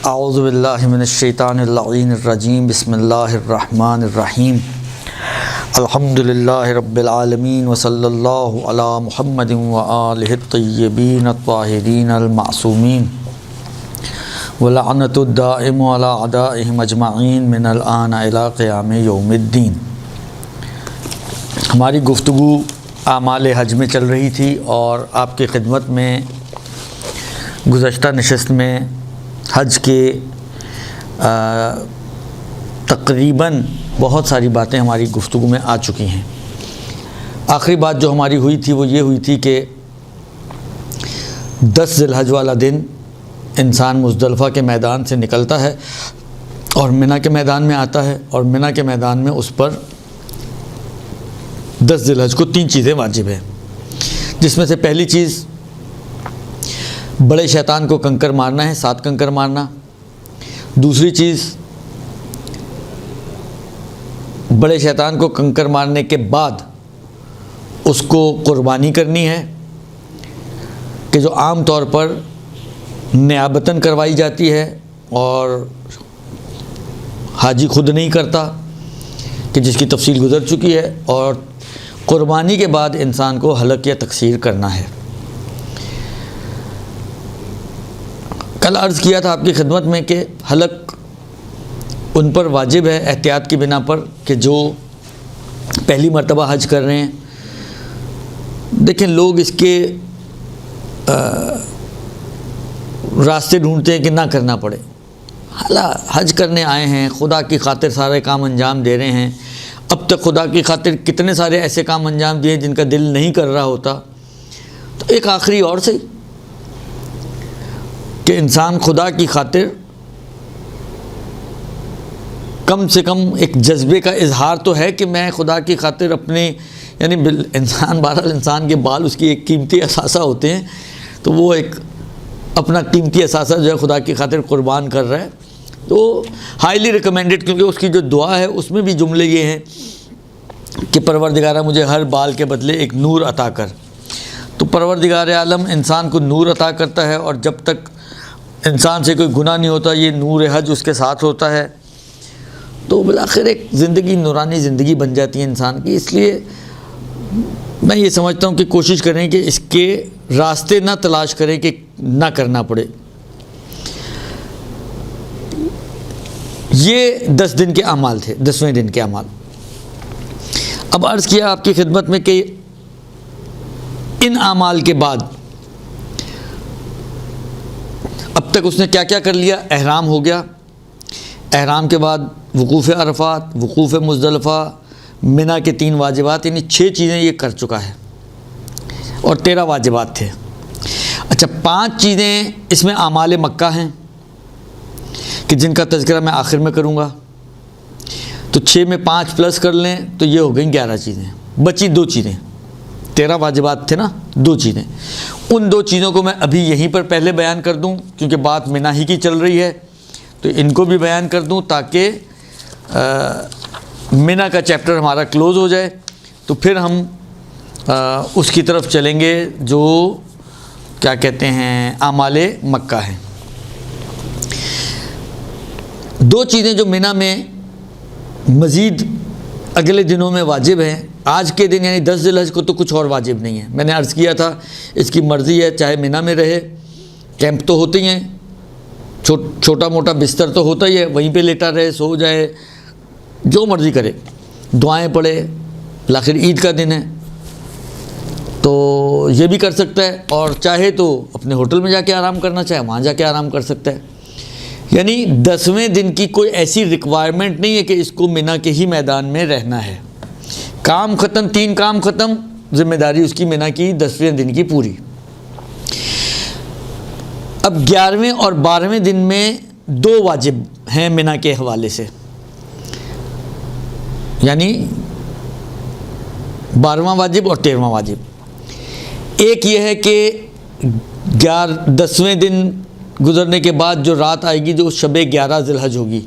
اعوذ باللہ من الشیطان اللعین الرجیم بسم اللہ الرحمن الرحیم الحمدللہ رب العالمین وصلی اللہ علی محمد وآلہ الطیبین الطاہرین المعصومین ولعنت الدائم علی اعدائہم اجمعین من الآن الی قیام یوم الدین۔ ہماری گفتگو اعمال حج میں چل رہی تھی اور آپ کی خدمت میں گزشتہ نشست میں حج کے تقریباً بہت ساری باتیں ہماری گفتگو میں آ چکی ہیں۔ آخری بات جو ہماری ہوئی تھی وہ یہ ہوئی تھی کہ 10 ذی الحج والا دن انسان مزدلفہ کے میدان سے نکلتا ہے اور منی کے میدان میں آتا ہے، اور منی کے میدان میں اس پر 10 ذی الحج کو 3 چیزیں واجب ہیں، جس میں سے پہلی چیز بڑے شیطان کو کنکر مارنا ہے، 7 کنکر مارنا۔ دوسری چیز بڑے شیطان کو کنکر مارنے کے بعد اس کو قربانی کرنی ہے، کہ جو عام طور پر نیابتاً کروائی جاتی ہے اور حاجی خود نہیں کرتا، کہ جس کی تفصیل گزر چکی ہے، اور قربانی کے بعد انسان کو حلق یا تقصیر کرنا ہے۔ کل عرض کیا تھا آپ کی خدمت میں کہ حلق ان پر واجب ہے احتیاط کی بنا پر کہ جو پہلی مرتبہ حج کر رہے ہیں۔ دیکھیں، لوگ اس کے راستے ڈھونڈتے ہیں کہ نہ کرنا پڑے۔ حج کرنے آئے ہیں، خدا کی خاطر سارے کام انجام دے رہے ہیں۔ اب تک خدا کی خاطر کتنے سارے ایسے کام انجام دیے جن کا دل نہیں کر رہا ہوتا، تو ایک آخری اور صحیح کہ انسان خدا کی خاطر کم سے کم ایک جذبے کا اظہار تو ہے کہ میں خدا کی خاطر اپنے، یعنی انسان بہرحال انسان کے بال اس کی ایک قیمتی اثاثہ ہوتے ہیں، تو وہ ایک اپنا قیمتی اثاثہ جو ہے خدا کی خاطر قربان کر رہا ہے، تو ہائیلی ریکمینڈڈ، کیونکہ اس کی جو دعا ہے اس میں بھی جملے یہ ہیں کہ پروردگارہ مجھے ہر بال کے بدلے ایک نور عطا کر۔ تو پروردگار عالم انسان کو نور عطا کرتا ہے، اور جب تک انسان سے کوئی گناہ نہیں ہوتا یہ نور حج اس کے ساتھ ہوتا ہے، تو بالآخر ایک زندگی نورانی زندگی بن جاتی ہے انسان کی۔ اس لیے میں یہ سمجھتا ہوں کہ کوشش کریں کہ اس کے راستے نہ تلاش کریں کہ نہ کرنا پڑے۔ یہ 10 دن کے اعمال تھے، 10ویں دن کے اعمال۔ اب عرض کیا آپ کی خدمت میں کہ ان اعمال کے بعد اب تک اس نے کیا کیا کر لیا۔ احرام ہو گیا، احرام کے بعد وقوف عرفات، وقوف مزدلفہ، منی کے 3 واجبات، یعنی 6 چیزیں یہ کر چکا ہے، اور 13 واجبات تھے۔ اچھا، 5 چیزیں اس میں اعمال مکہ ہیں کہ جن کا تذکرہ میں آخر میں کروں گا، تو 6 میں 5 پلس کر لیں تو یہ ہو گئیں 11 چیزیں، بچی 2 چیزیں۔ 13 واجبات تھے نا، 2 چیزیں، ان 2 چیزوں کو میں ابھی یہیں پر پہلے بیان کر دوں، کیونکہ بات منی ہی کی چل رہی ہے، تو ان کو بھی بیان کر دوں تاکہ منی کا چیپٹر ہمارا کلوز ہو جائے، تو پھر ہم اس کی طرف چلیں گے جو کیا کہتے ہیں اعمال مکہ ہیں۔ 2 چیزیں جو منی میں مزید اگلے دنوں میں واجب ہیں، آج کے دن یعنی 10 ذی الحج کو تو کچھ اور واجب نہیں ہے۔ میں نے عرض کیا تھا اس کی مرضی ہے، چاہے منی میں رہے، کیمپ تو ہوتے ہی ہیں، چھوٹا موٹا بستر تو ہوتا ہی ہے، وہیں پہ لیٹا رہے، سو جائے، جو مرضی کرے، دعائیں پڑھے، بالآخر عید کا دن ہے تو یہ بھی کر سکتا ہے، اور چاہے تو اپنے ہوٹل میں جا کے آرام کرنا چاہے وہاں جا کے آرام کر سکتا ہے۔ یعنی 10ویں دن کی کوئی ایسی ریکوائرمنٹ نہیں ہے کہ اس کو منی کے ہی میدان میں رہنا ہے۔ کام ختم، 3 کام ختم، ذمہ داری اس کی منی کی 10ویں دن کی پوری۔ اب 11ویں اور 12ویں دن میں 2 واجب ہیں منی کے حوالے سے، یعنی 12واں واجب اور 13واں واجب۔ ایک یہ ہے کہ 10ویں دن گزرنے کے بعد جو رات آئے گی، جو شب 11 ذی الحج ہوگی،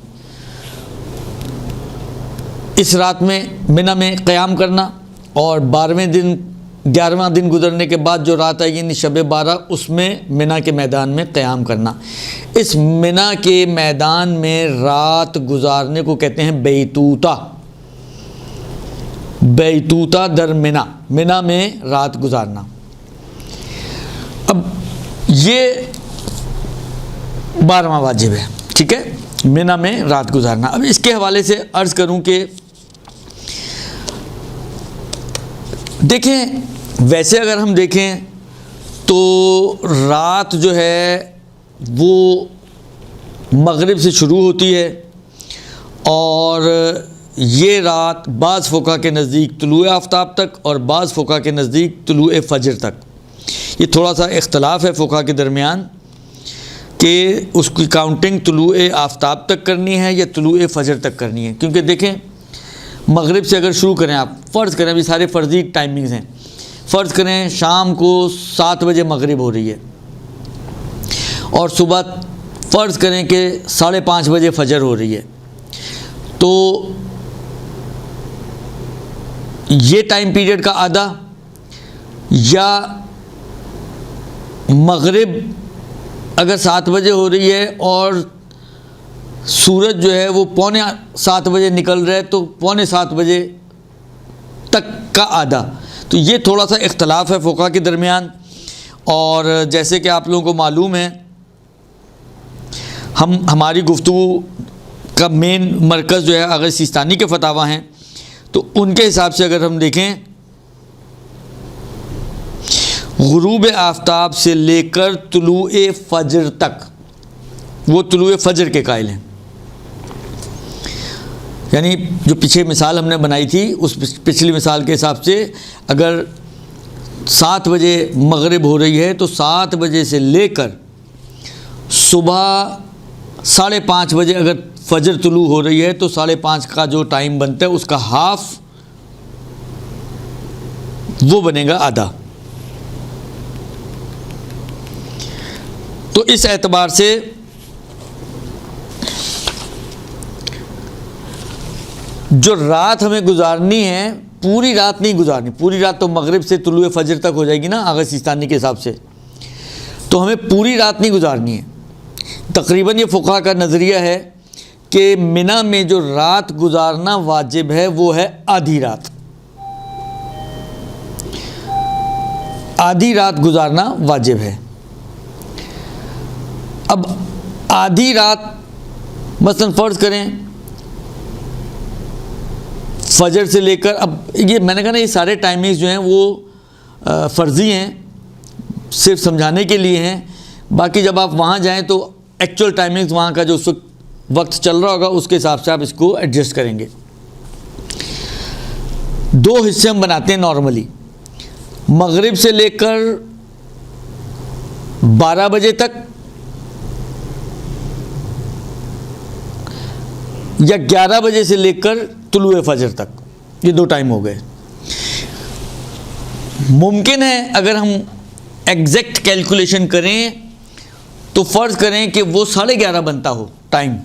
اس رات میں منی میں قیام کرنا، اور 12ویں دن 11واں دن گزرنے کے بعد جو رات آئے گی یعنی شب 12، اس میں منا کے میدان میں قیام کرنا. اس منا کے میدان میں رات گزارنے کو کہتے ہیں بیتوتا. بیتوتا در منا، منا میں رات گزارنا. اب یہ 12واں واجب ہے، ٹھیک ہے، منا میں رات گزارنا. اب اس کے حوالے سے عرض کروں کہ دیکھیں، ویسے اگر ہم دیکھیں تو رات جو ہے وہ مغرب سے شروع ہوتی ہے، اور یہ رات بعض فقہا کے نزدیک طلوع آفتاب تک اور بعض فقہا کے نزدیک طلوع فجر تک. یہ تھوڑا سا اختلاف ہے فقہا کے درمیان کہ اس کی کاؤنٹنگ طلوع آفتاب تک کرنی ہے یا طلوع فجر تک کرنی ہے. کیونکہ دیکھیں، مغرب سے اگر شروع کریں، آپ فرض کریں، ابھی سارے فرضی ٹائمنگز ہیں، فرض کریں شام کو 7 بجے مغرب ہو رہی ہے اور صبح فرض کریں کہ 5:30 بجے فجر ہو رہی ہے، تو یہ ٹائم پیریڈ کا آدھا یا مغرب اگر 7 بجے ہو رہی ہے اور سورج جو ہے وہ 6:45 بجے نکل رہا ہے تو 6:45 بجے تک کا آدھا. تو یہ تھوڑا سا اختلاف ہے فقہا کے درمیان. اور جیسے کہ آپ لوگوں کو معلوم ہے، ہماری گفتگو کا مین مرکز جو ہے آغا سیستانی کے فتاویٰ ہیں، تو ان کے حساب سے اگر ہم دیکھیں، غروب آفتاب سے لے کر طلوع فجر تک، وہ طلوع فجر کے قائل ہیں. یعنی جو پیچھے مثال ہم نے بنائی تھی، اس پچھلی مثال کے حساب سے اگر 7 بجے مغرب ہو رہی ہے تو 7 بجے سے لے کر صبح 5:30 بجے اگر فجر طلوع ہو رہی ہے تو 5:30 کا جو ٹائم بنتا ہے اس کا ہاف وہ بنے گا آدھا. تو اس اعتبار سے جو رات ہمیں گزارنی ہے، پوری رات نہیں گزارنی. پوری رات تو مغرب سے طلوع فجر تک ہو جائے گی نا آغا سیستانی کے حساب سے، تو ہمیں پوری رات نہیں گزارنی ہے. تقریباً یہ فقہا کا نظریہ ہے کہ منا میں جو رات گزارنا واجب ہے وہ ہے آدھی رات. آدھی رات گزارنا واجب ہے. اب آدھی رات مثلا فرض کریں فجر سے لے کر، اب یہ میں نے کہا نا، یہ سارے ٹائمنگز جو ہیں وہ فرضی ہیں، صرف سمجھانے کے لیے ہیں. باقی جب آپ وہاں جائیں تو ایکچوئل ٹائمنگز وہاں کا جو وقت چل رہا ہوگا اس کے حساب سے آپ اس کو ایڈجسٹ کریں گے. 2 حصے ہم بناتے ہیں نارملی، مغرب سے لے کر 12 بجے تک یا 11 بجے سے لے کر طلوع فجر تک. یہ 2 ٹائم ہو گئے. ممکن ہے اگر ہم ایگزیکٹ کیلکولیشن کریں تو فرض کریں کہ وہ 11:30 بنتا ہو ٹائم،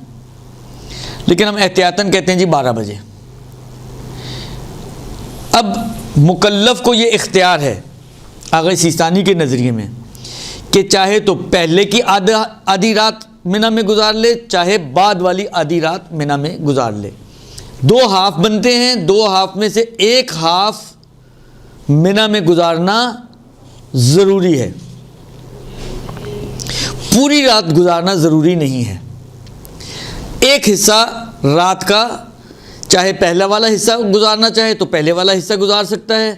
لیکن ہم احتیاطاً کہتے ہیں جی 12 بجے. اب مکلف کو یہ اختیار ہے آغا سیستانی کے نظریے میں کہ چاہے تو پہلے کی آدھی رات منا میں گزار لے، چاہے بعد والی آدھی رات منا میں گزار لے. 2 ہاف بنتے ہیں، 2 ہاف میں سے 1 ہاف منا میں گزارنا ضروری ہے. پوری رات گزارنا ضروری نہیں ہے. ایک حصہ رات کا چاہے پہلا والا حصہ گزارنا چاہے تو پہلے والا حصہ گزار سکتا ہے،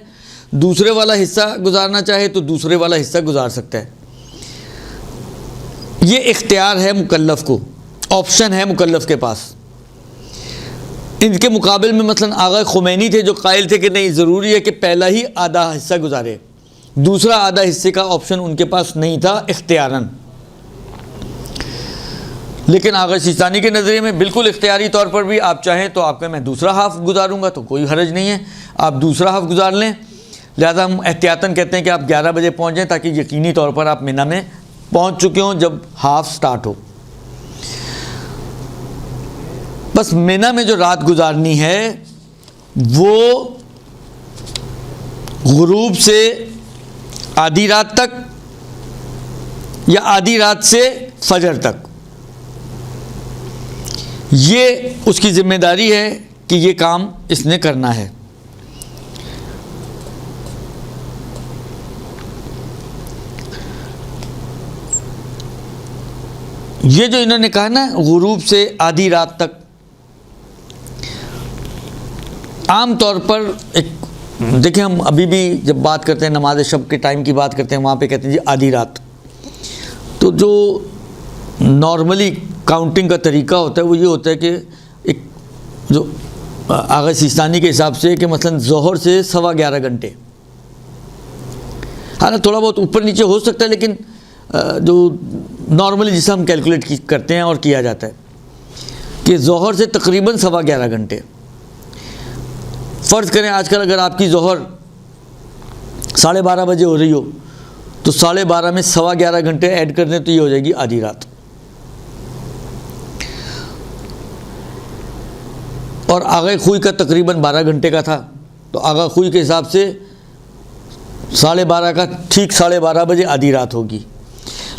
دوسرے والا حصہ گزارنا چاہے تو دوسرے والا حصہ گزار سکتا ہے. یہ اختیار ہے مکلف کو، آپشن ہے مکلف کے پاس. ان کے مقابل میں مثلا آغا خمینی تھے جو قائل تھے کہ نہیں، ضروری ہے کہ پہلا ہی آدھا حصہ گزارے، دوسرا آدھا حصے کا آپشن ان کے پاس نہیں تھا اختیاراً. لیکن آغا سیستانی کے نظریے میں بالکل اختیاری طور پر بھی آپ چاہیں تو آپ کہیں میں دوسرا ہاف گزاروں گا تو کوئی حرج نہیں ہے، آپ دوسرا ہاف گزار لیں. لہذا ہم احتیاطاً کہتے ہیں کہ آپ 11 بجے پہنچ جائیں تاکہ یقینی طور پر آپ منا میں پہنچ چکے ہوں جب ہاف سٹارٹ ہو. بس منا میں جو رات گزارنی ہے وہ غروب سے آدھی رات تک یا آدھی رات سے فجر تک، یہ اس کی ذمہ داری ہے کہ یہ کام اس نے کرنا ہے۔ یہ جو انہوں نے کہا نا غروب سے آدھی رات تک، عام طور پر ایک دیکھیں، ہم ابھی بھی جب بات کرتے ہیں نماز شب کے ٹائم کی بات کرتے ہیں، وہاں پہ کہتے ہیں جی آدھی رات، تو جو نارملی کاؤنٹنگ کا طریقہ ہوتا ہے وہ یہ ہوتا ہے کہ ایک جو آغا سیستانی کے حساب سے کہ مثلا ظہر سے 11.25 گھنٹے، حالانکہ تھوڑا بہت اوپر نیچے ہو سکتا ہے، لیکن جو نارملی جسے ہم کیلکولیٹ کرتے ہیں اور کیا جاتا ہے کہ ظہر سے تقریباً 11.25 گھنٹے۔ فرض کریں آج کل اگر آپ کی ظہر 12:30 بجے ہو رہی ہو تو 12:30 میں 11.25 گھنٹے ایڈ کر دیں تو یہ ہو جائے گی آدھی رات۔ اور آغا خوئی کا تقریباً 12 گھنٹے کا تھا، تو آغا خوئی کے حساب سے 12:30 کا ٹھیک 12:30 بجے آدھی رات ہوگی،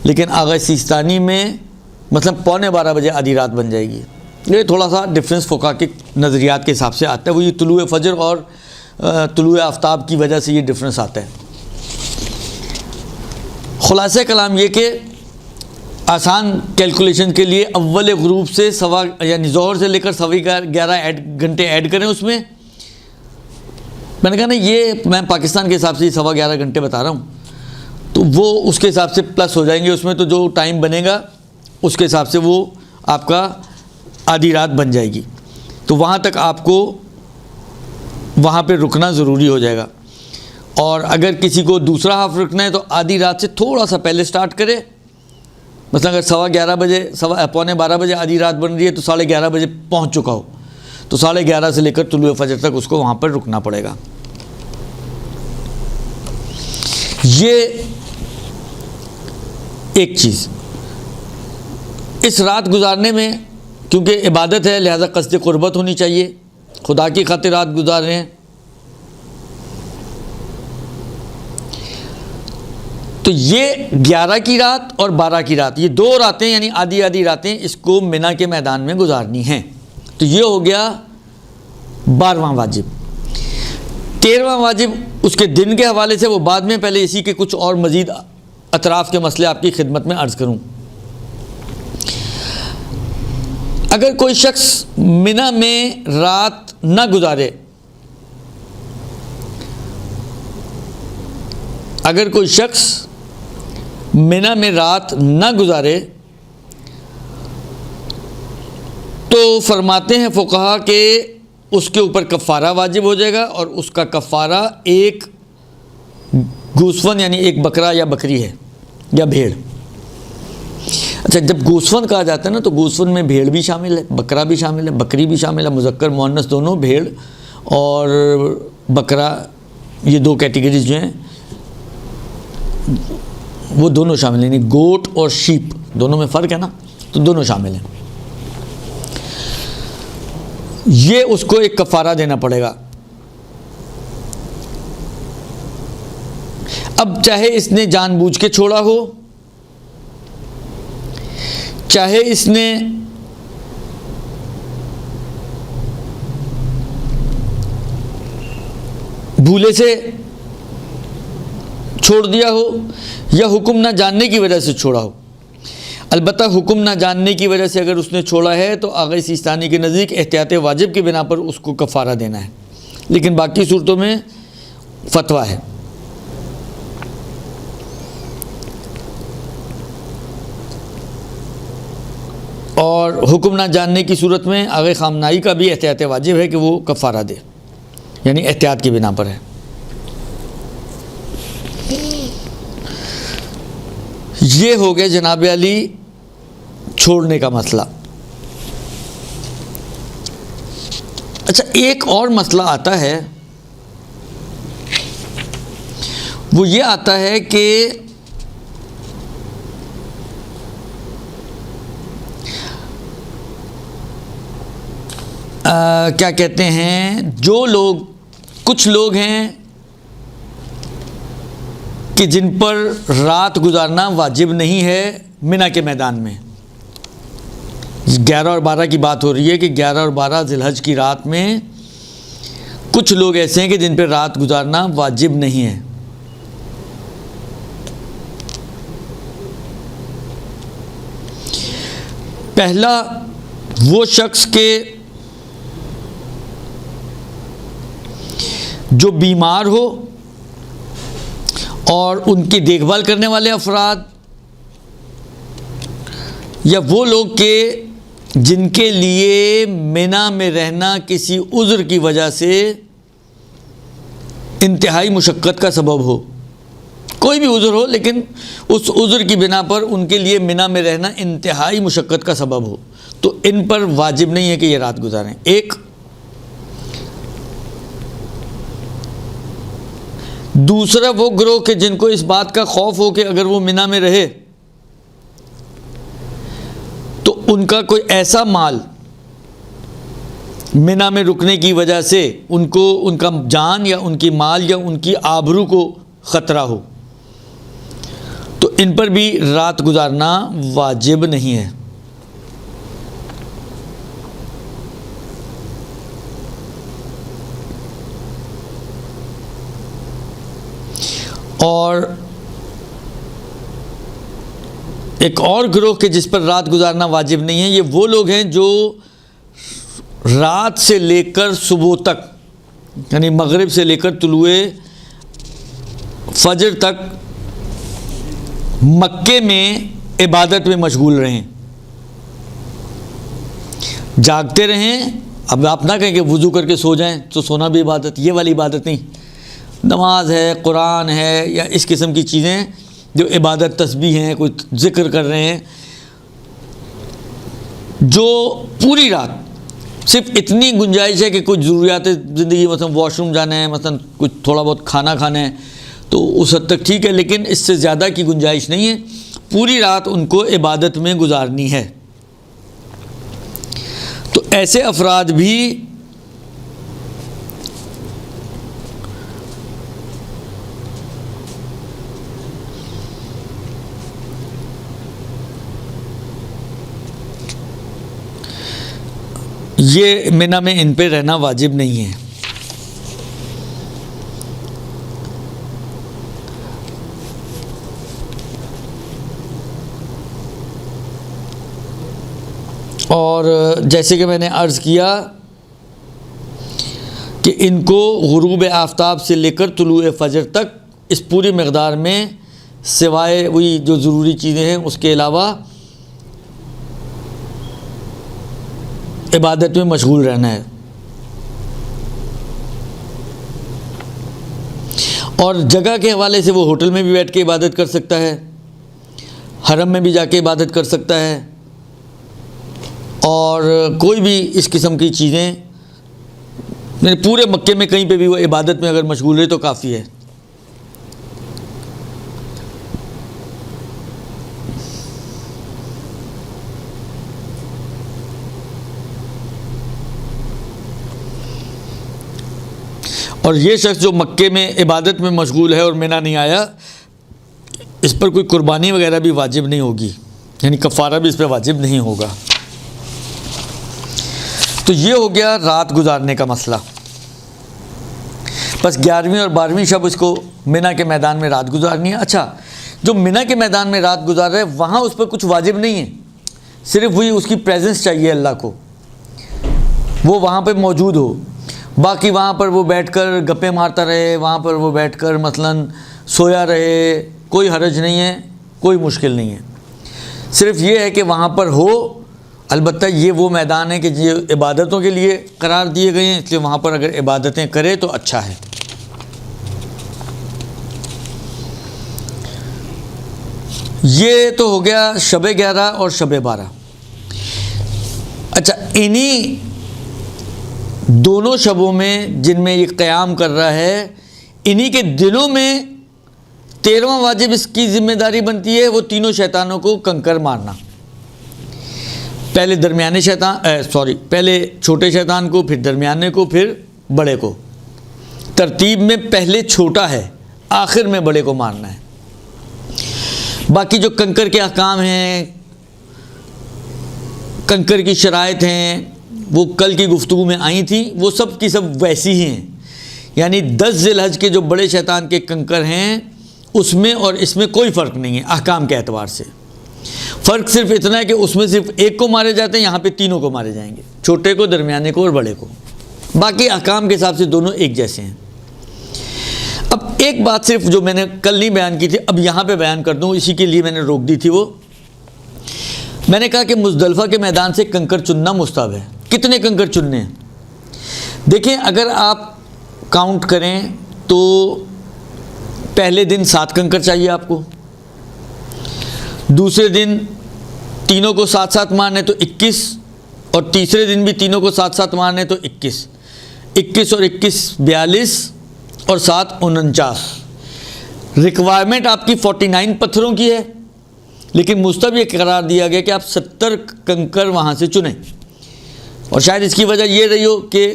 لیکن آغا سیستانی میں مطلب 11:45 بجے آدھی رات بن جائے گی۔ یہ تھوڑا سا ڈفرینس فقہ کے نظریات کے حساب سے آتا ہے، وہ یہ طلوع فجر اور طلوع آفتاب کی وجہ سے یہ ڈفرینس آتا ہے۔ خلاصہ کلام یہ کہ آسان کیلکولیشن کے لیے اول غروب سے یعنی ظہر سے لے کر 11.25 گھنٹے ایڈ کریں اس میں۔ میں نے کہا نا یہ میں پاکستان کے حساب سے 11.25 گھنٹے بتا رہا ہوں، تو وہ اس کے حساب سے پلس ہو جائیں گے اس میں، تو جو ٹائم بنے گا اس کے حساب سے وہ آپ کا آدھی رات بن جائے گی۔ تو وہاں تک آپ کو وہاں پہ رکنا ضروری ہو جائے گا، اور اگر کسی کو دوسرا ہاف رکنا ہے تو آدھی رات سے تھوڑا سا پہلے سٹارٹ کرے، مثلا اگر 11:15 بجے 11:45 بجے آدھی رات بن رہی ہے تو 11:30 بجے پہنچ چکا ہو تو 11:30 سے لے کر طلوع فجر تک اس کو وہاں پر رکنا پڑے گا۔ یہ ایک چیز۔ اس رات گزارنے میں کیونکہ عبادت ہے لہذا قصد قربت ہونی چاہیے، خدا کی خاطر رات گزار رہے ہیں، تو یہ 11 کی رات اور 12 کی رات، یہ 2 راتیں یعنی آدھی آدھی راتیں اس کو منی کے میدان میں گزارنی ہیں۔ تو یہ ہو گیا 12واں واجب۔ 13واں واجب اس کے دن کے حوالے سے وہ بعد میں، پہلے اسی کے کچھ اور مزید اطراف کے مسئلے آپ کی خدمت میں عرض کروں۔ اگر کوئی شخص منی میں رات نہ گزارے، اگر کوئی شخص منی میں رات نہ گزارے تو فرماتے ہیں فقہا کہ اس کے اوپر کفارہ واجب ہو جائے گا، اور اس کا کفارہ ایک گوسفند یعنی ایک بکرا یا بکری ہے یا بھیڑ۔ اچھا، جب گوسفند کہا جاتا ہے نا تو گوسفند میں بھیڑ بھی شامل ہے، بکرا بھی شامل ہے، بکری بھی شامل ہے، مذکر مؤنث دونوں، بھیڑ اور بکرا، یہ 2 کیٹیگریز جو ہیں وہ دونوں شامل ہیں، یعنی گوٹ اور شیپ دونوں میں فرق ہے نا، تو دونوں شامل ہیں۔ یہ اس کو ایک کفارہ دینا پڑے گا۔ اب چاہے اس نے جان بوجھ کے چھوڑا ہو، چاہے اس نے بھولے سے چھوڑ دیا ہو یا حکم نہ جاننے کی وجہ سے چھوڑا ہو۔ البتہ حکم نہ جاننے کی وجہ سے اگر اس نے چھوڑا ہے تو آغا سیستانی کے نزدیک احتیاط واجب کی بنا پر اس کو کفارہ دینا ہے، لیکن باقی صورتوں میں فتویٰ ہے۔ اور حکم نہ جاننے کی صورت میں آغا خامنائی کا بھی احتیاط واجب ہے کہ وہ کفارہ دے، یعنی احتیاط کی بنا پر ہے۔ یہ ہو گیا جناب علی چھوڑنے کا مسئلہ۔ اچھا، ایک اور مسئلہ آتا ہے، وہ یہ آتا ہے کہ کیا کہتے ہیں، جو لوگ، کچھ لوگ ہیں کہ جن پر رات گزارنا واجب نہیں ہے منی کے میدان میں. 11 اور 12 کی بات ہو رہی ہے کہ 11 اور 12 ذی الحج کی رات میں کچھ لوگ ایسے ہیں کہ جن پہ رات گزارنا واجب نہیں ہے. پہلا وہ شخص کے جو بیمار ہو اور ان کی دیکھ بھال کرنے والے افراد، یا وہ لوگ کہ جن کے لیے منی میں رہنا کسی عذر کی وجہ سے انتہائی مشقت کا سبب ہو. کوئی بھی عذر ہو لیکن اس عذر کی بنا پر ان کے لیے منی میں رہنا انتہائی مشقت کا سبب ہو، تو ان پر واجب نہیں ہے کہ یہ رات گزاریں. ایک دوسرا وہ گروہ کہ جن کو اس بات کا خوف ہو کہ اگر وہ منی میں رہے تو ان کا کوئی ایسا مال منی میں رکنے کی وجہ سے ان کو ان کا جان یا ان کی مال یا ان کی آبرو کو خطرہ ہو، تو ان پر بھی رات گزارنا واجب نہیں ہے. اور ایک اور گروہ کے جس پر رات گزارنا واجب نہیں ہے، یہ وہ لوگ ہیں جو رات سے لے کر صبح تک، یعنی مغرب سے لے کر طلوع فجر تک مکے میں عبادت میں مشغول رہیں، جاگتے رہیں. اب آپ نہ کہیں کہ وضو کر کے سو جائیں تو سونا بھی عبادت، یہ والی عبادت نہیں. نماز ہے، قرآن ہے، یا اس قسم کی چیزیں جو عبادت، تسبیح ہیں، کوئی ذکر کر رہے ہیں، جو پوری رات صرف اتنی گنجائش ہے کہ کچھ ضروریات زندگی، مثلا واش روم جانا ہے، مثلا کچھ تھوڑا بہت کھانا کھانا ہے، تو اس حد تک ٹھیک ہے، لیکن اس سے زیادہ کی گنجائش نہیں ہے. پوری رات ان کو عبادت میں گزارنی ہے. تو ایسے افراد بھی یہ منی میں ان پہ رہنا واجب نہیں ہے. اور جیسے کہ میں نے عرض کیا کہ ان کو غروب آفتاب سے لے کر طلوع فجر تک اس پوری مقدار میں سوائے وہی جو ضروری چیزیں ہیں اس کے علاوہ عبادت میں مشغول رہنا ہے. اور جگہ کے حوالے سے وہ ہوٹل میں بھی بیٹھ کے عبادت کر سکتا ہے، حرم میں بھی جا کے عبادت کر سکتا ہے، اور کوئی بھی اس قسم کی چیزیں، یعنی پورے مکے میں کہیں پہ بھی وہ عبادت میں اگر مشغول رہے تو کافی ہے. اور یہ شخص جو مکے میں عبادت میں مشغول ہے اور منی نہیں آیا، اس پر کوئی قربانی وغیرہ بھی واجب نہیں ہوگی، یعنی کفارہ بھی اس پہ واجب نہیں ہوگا. تو یہ ہو گیا رات گزارنے کا مسئلہ. بس 11ویں اور 12ویں شب اس کو منی کے میدان میں رات گزارنی ہے. اچھا، جو منی کے میدان میں رات گزار رہے ہیں وہاں اس پر کچھ واجب نہیں ہے، صرف وہی اس کی پریزنس چاہیے اللہ کو، وہ وہاں پہ موجود ہو. باقی وہاں پر وہ بیٹھ کر گپیں مارتا رہے، وہاں پر وہ بیٹھ کر مثلاً سویا رہے، کوئی حرج نہیں ہے، کوئی مشکل نہیں ہے. صرف یہ ہے کہ وہاں پر ہو. البتہ یہ وہ میدان ہے کہ یہ عبادتوں کے لیے قرار دیے گئے ہیں، اس لیے وہاں پر اگر عبادتیں کرے تو اچھا ہے. یہ تو ہو گیا شب 11 اور شب 12. اچھا، انہی دونوں شبوں میں جن میں یہ قیام کر رہا ہے، انہی کے دنوں میں 13واں واجب اس کی ذمہ داری بنتی ہے وہ تینوں شیطانوں کو کنکر مارنا. پہلے پہلے چھوٹے شیطان کو، پھر درمیانے کو، پھر بڑے کو. ترتیب میں پہلے چھوٹا ہے، آخر میں بڑے کو مارنا ہے. باقی جو کنکر کے احکام ہیں، کنکر کی شرائط ہیں، وہ کل کی گفتگو میں آئی تھیں، وہ سب کی سب ویسی ہی ہیں. یعنی 10 ذی الحج کے جو بڑے شیطان کے کنکر ہیں اس میں اور اس میں کوئی فرق نہیں ہے احکام کے اعتبار سے. فرق صرف اتنا ہے کہ اس میں صرف ایک کو مارے جاتے ہیں، یہاں پہ تینوں کو مارے جائیں گے، چھوٹے کو، درمیانے کو اور بڑے کو. باقی احکام کے حساب سے دونوں ایک جیسے ہیں. اب ایک بات صرف جو میں نے کل نہیں بیان کی تھی اب یہاں پہ بیان کر دوں، اسی کے لیے میں نے روک دی تھی. وہ میں نے کہا کہ مزدلفہ کے میدان سے کنکر چننا مستحب ہے. کتنے کنکر چننے ہیں؟ دیکھیں، اگر آپ کاؤنٹ کریں تو پہلے دن 7 کنکر چاہیے آپ کو، دوسرے دن تینوں کو ساتھ ساتھ مارنے تو 21، اور تیسرے دن بھی تینوں کو ساتھ ساتھ مارنے تو 21. 21 اور 21 42 اور 7 49. ریکوائرمنٹ آپ کی 49 پتھروں کی ہے، لیکن مستحب یہ قرار دیا گیا کہ آپ 70 کنکر وہاں سے چنیں. اور شاید اس کی وجہ یہ رہی ہو کہ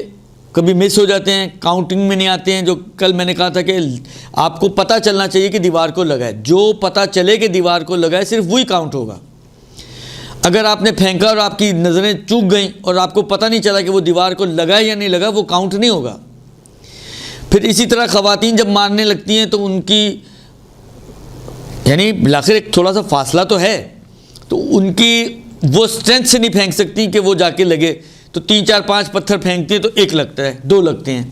کبھی مس ہو جاتے ہیں، کاؤنٹنگ میں نہیں آتے ہیں. جو کل میں نے کہا تھا کہ آپ کو پتہ چلنا چاہیے کہ دیوار کو لگا ہے، جو پتہ چلے کہ دیوار کو لگا ہے صرف وہی کاؤنٹ ہوگا. اگر آپ نے پھینکا اور آپ کی نظریں چوک گئیں اور آپ کو پتہ نہیں چلا کہ وہ دیوار کو لگا ہے یا نہیں لگا، وہ کاؤنٹ نہیں ہوگا. پھر اسی طرح خواتین جب مارنے لگتی ہیں تو ان کی یعنی بالآخر ایک تھوڑا سا فاصلہ تو ہے، تو ان کی وہ اسٹرینتھ سے نہیں پھینک سکتی کہ وہ جا کے لگے. تو 3 4 5 پتھر پھینکتی ہیں تو 1 لگتا ہے، 2 لگتے ہیں،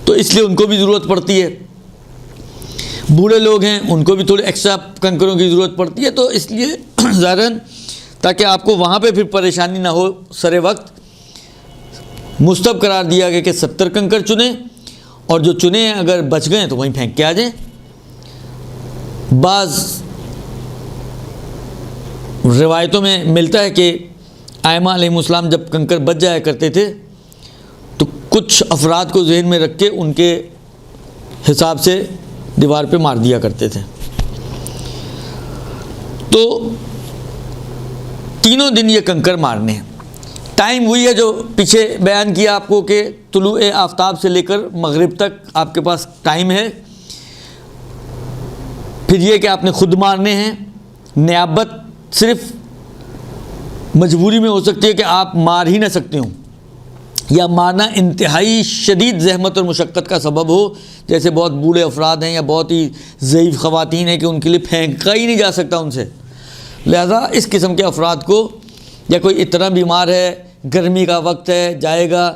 تو اس لیے ان کو بھی ضرورت پڑتی ہے. بوڑھے لوگ ہیں ان کو بھی تھوڑے ایکسٹرا کنکروں کی ضرورت پڑتی ہے. تو اس لیے ظاہراً تاکہ آپ کو وہاں پہ پھر پریشانی نہ ہو سر وقت، مستحب قرار دیا گیا کہ 70 کنکر چنیں، اور جو چنے ہیں اگر بچ گئے تو وہیں پھینک کے آ جائیں. بعض روایتوں میں ملتا ہے کہ ائمہ علیہم السلام جب کنکر بچ جایا کرتے تھے تو کچھ افراد کو ذہن میں رکھ کے ان کے حساب سے دیوار پہ مار دیا کرتے تھے. تو تینوں دن یہ کنکر مارنے ہیں. ٹائم وہی ہے جو پیچھے بیان کیا آپ کو کہ طلوع آفتاب سے لے کر مغرب تک آپ کے پاس ٹائم ہے. پھر یہ کہ آپ نے خود مارنے ہیں. نیابت صرف مجبوری میں ہو سکتی ہے کہ آپ مار ہی نہ سکتے ہوں، یا مارنا انتہائی شدید زحمت اور مشقت کا سبب ہو، جیسے بہت بوڑھے افراد ہیں یا بہت ہی ضعیف خواتین ہیں کہ ان کے لیے پھینکا ہی نہیں جا سکتا ان سے. لہذا اس قسم کے افراد کو، یا کوئی اتنا بیمار ہے، گرمی کا وقت ہے، جائے گا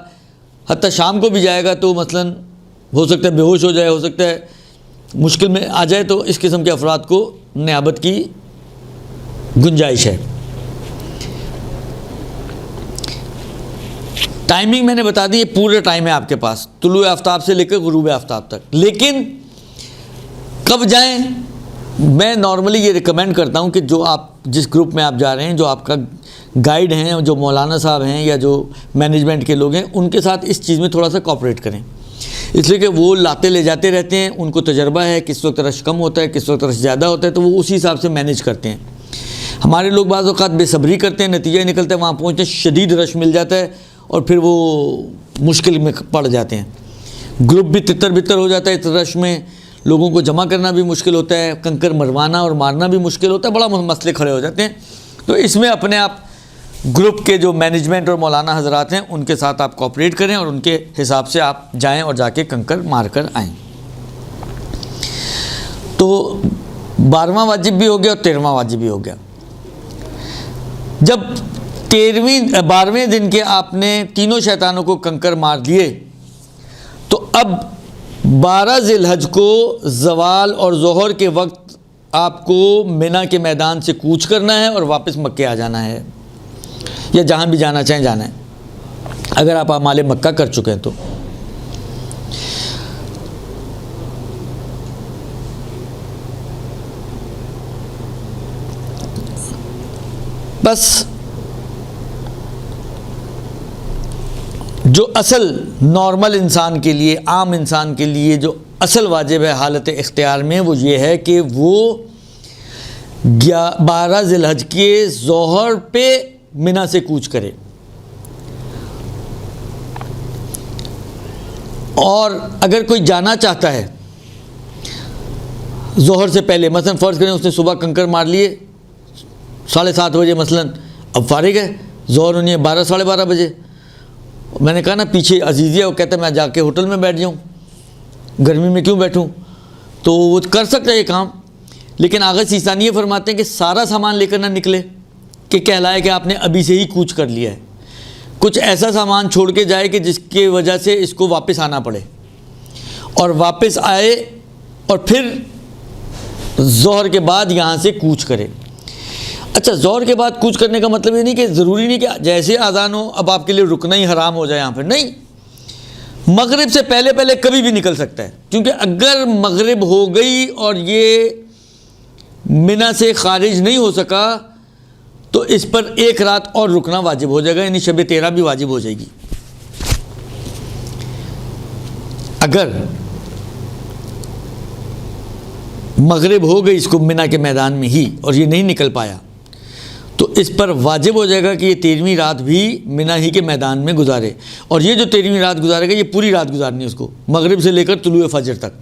حتیٰ شام کو بھی جائے گا تو مثلاً ہو سکتا ہے بے ہوش ہو جائے، ہو سکتا ہے مشکل میں آ جائے، تو اس قسم کے افراد کو نیابت کی گنجائش ہے. ٹائمنگ میں نے بتا دی، یہ پورے ٹائم ہے آپ کے پاس طلوع آفتاب سے لے کر غروب آفتاب تک. لیکن کب جائیں؟ میں نارملی یہ ریکمینڈ کرتا ہوں کہ جو آپ جس گروپ میں آپ جا رہے ہیں، جو آپ کا گائیڈ ہیں، جو مولانا صاحب ہیں یا جو مینجمنٹ کے لوگ ہیں، ان کے ساتھ اس چیز میں تھوڑا سا کوآپریٹ کریں. اس لیے کہ وہ لاتے لے جاتے رہتے ہیں، ان کو تجربہ ہے کس وقت رش کم ہوتا ہے، کس وقت رش زیادہ ہوتا ہے، تو وہ اسی حساب سے مینیج کرتے ہیں. ہمارے لوگ بعض اوقات بے صبری کرتے ہیں، نتیجہ نکلتا ہے وہاں پہنچتے شدید رش مل جاتا ہے اور پھر وہ مشکل میں پڑ جاتے ہیں. گروپ بھی تتر بتر ہو جاتا ہے اس رش میں، لوگوں کو جمع کرنا بھی مشکل ہوتا ہے، کنکر مروانا اور مارنا بھی مشکل ہوتا ہے، بڑا مسئلے کھڑے ہو جاتے ہیں. تو اس میں اپنے آپ گروپ کے جو مینجمنٹ اور مولانا حضرات ہیں ان کے ساتھ آپ کوآپریٹ کریں اور ان کے حساب سے آپ جائیں اور جا کے کنکر مار کر آئیں. تو 12واں واجب بھی ہو گیا اور 13واں واجب بھی ہو گیا. جب 12ویں دن کے آپ نے تینوں شیطانوں کو کنکر مار دیے تو اب 12 ذی الحج کو زوال اور ظہر کے وقت آپ کو منی کے میدان سے کوچ کرنا ہے اور واپس مکے آ جانا ہے، یا جہاں بھی جانا چاہیں جانا ہے، اگر آپ اعمال مکہ کر چکے ہیں تو. بس جو اصل نارمل انسان کے لیے، عام انسان کے لیے جو اصل واجب ہے حالت اختیار میں، وہ یہ ہے کہ وہ 12 ذی الحج کے ظہر پہ منی سے کوچ کرے. اور اگر کوئی جانا چاہتا ہے ظہر سے پہلے، مثلا فرض کریں اس نے صبح کنکر مار لیے 7:30 بجے مثلا، اب فارغ ہے، ظہر ہونی ہے 12 ساڑھے 12 بجے. میں نے کہا نا پیچھے عزیزیہ وہ کہتا ہے میں جا کے ہوٹل میں بیٹھ جاؤں، گرمی میں کیوں بیٹھوں، تو وہ کر سکتا ہے یہ کام. لیکن آغا سیستانی یہ فرماتے ہیں کہ سارا سامان لے کر نہ نکلے کہ کہلائے کہ آپ نے ابھی سے ہی کوچ کر لیا ہے. کچھ ایسا سامان چھوڑ کے جائے کہ جس کی وجہ سے اس کو واپس آنا پڑے، اور واپس آئے اور پھر ظہر کے بعد یہاں سے کوچ کرے. اچھا، ظہر کے بعد کوچ کرنے کا مطلب یہ نہیں کہ ضروری نہیں کہ جیسے اذان ہو اب آپ کے لیے رکنا ہی حرام ہو جائے یہاں پہ، نہیں، مغرب سے پہلے کبھی بھی نکل سکتا ہے. کیونکہ اگر مغرب ہو گئی اور یہ منی سے خارج نہیں ہو سکا تو اس پر ایک رات اور رکنا واجب ہو جائے گا، یعنی شب 13 بھی واجب ہو جائے گی. اگر مغرب ہو گئی اس کو منی کے میدان میں ہی اور یہ نہیں نکل پایا تو اس پر واجب ہو جائے گا کہ یہ 13ویں رات بھی منی ہی کے میدان میں گزارے. اور یہ جو 13ویں رات گزارے گا یہ پوری رات گزارنی ہے اس کو، مغرب سے لے کر طلوع فجر تک.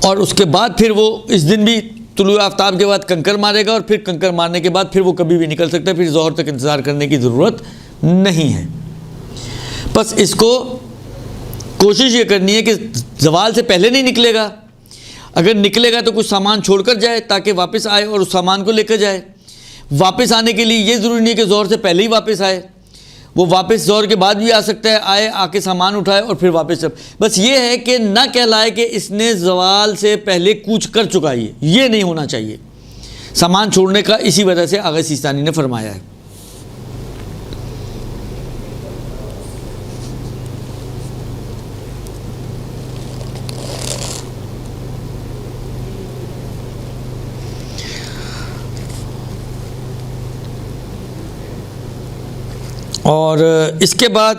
اور اس کے بعد پھر وہ اس دن بھی طلوع آفتاب کے بعد کنکر مارے گا، اور پھر کنکر مارنے کے بعد پھر وہ کبھی بھی نکل سکتا ہے، پھر ظہر تک انتظار کرنے کی ضرورت نہیں ہے. بس اس کو کوشش یہ کرنی ہے کہ زوال سے پہلے نہیں نکلے گا. اگر نکلے گا تو کچھ سامان چھوڑ کر جائے تاکہ واپس آئے اور اس سامان کو لے کر جائے. واپس آنے کے لیے یہ ضروری نہیں ہے کہ ظہر سے پہلے ہی واپس آئے، وہ واپس ظہر کے بعد بھی آ سکتا ہے، آئے آ کے سامان اٹھائے اور پھر واپس. بس یہ ہے کہ نہ کہلائے کہ اس نے زوال سے پہلے کوچ کر چکا ہے، یہ نہیں ہونا چاہیے. سامان چھوڑنے کا اسی وجہ سے آغا سیستانی نے فرمایا ہے. اور اس کے بعد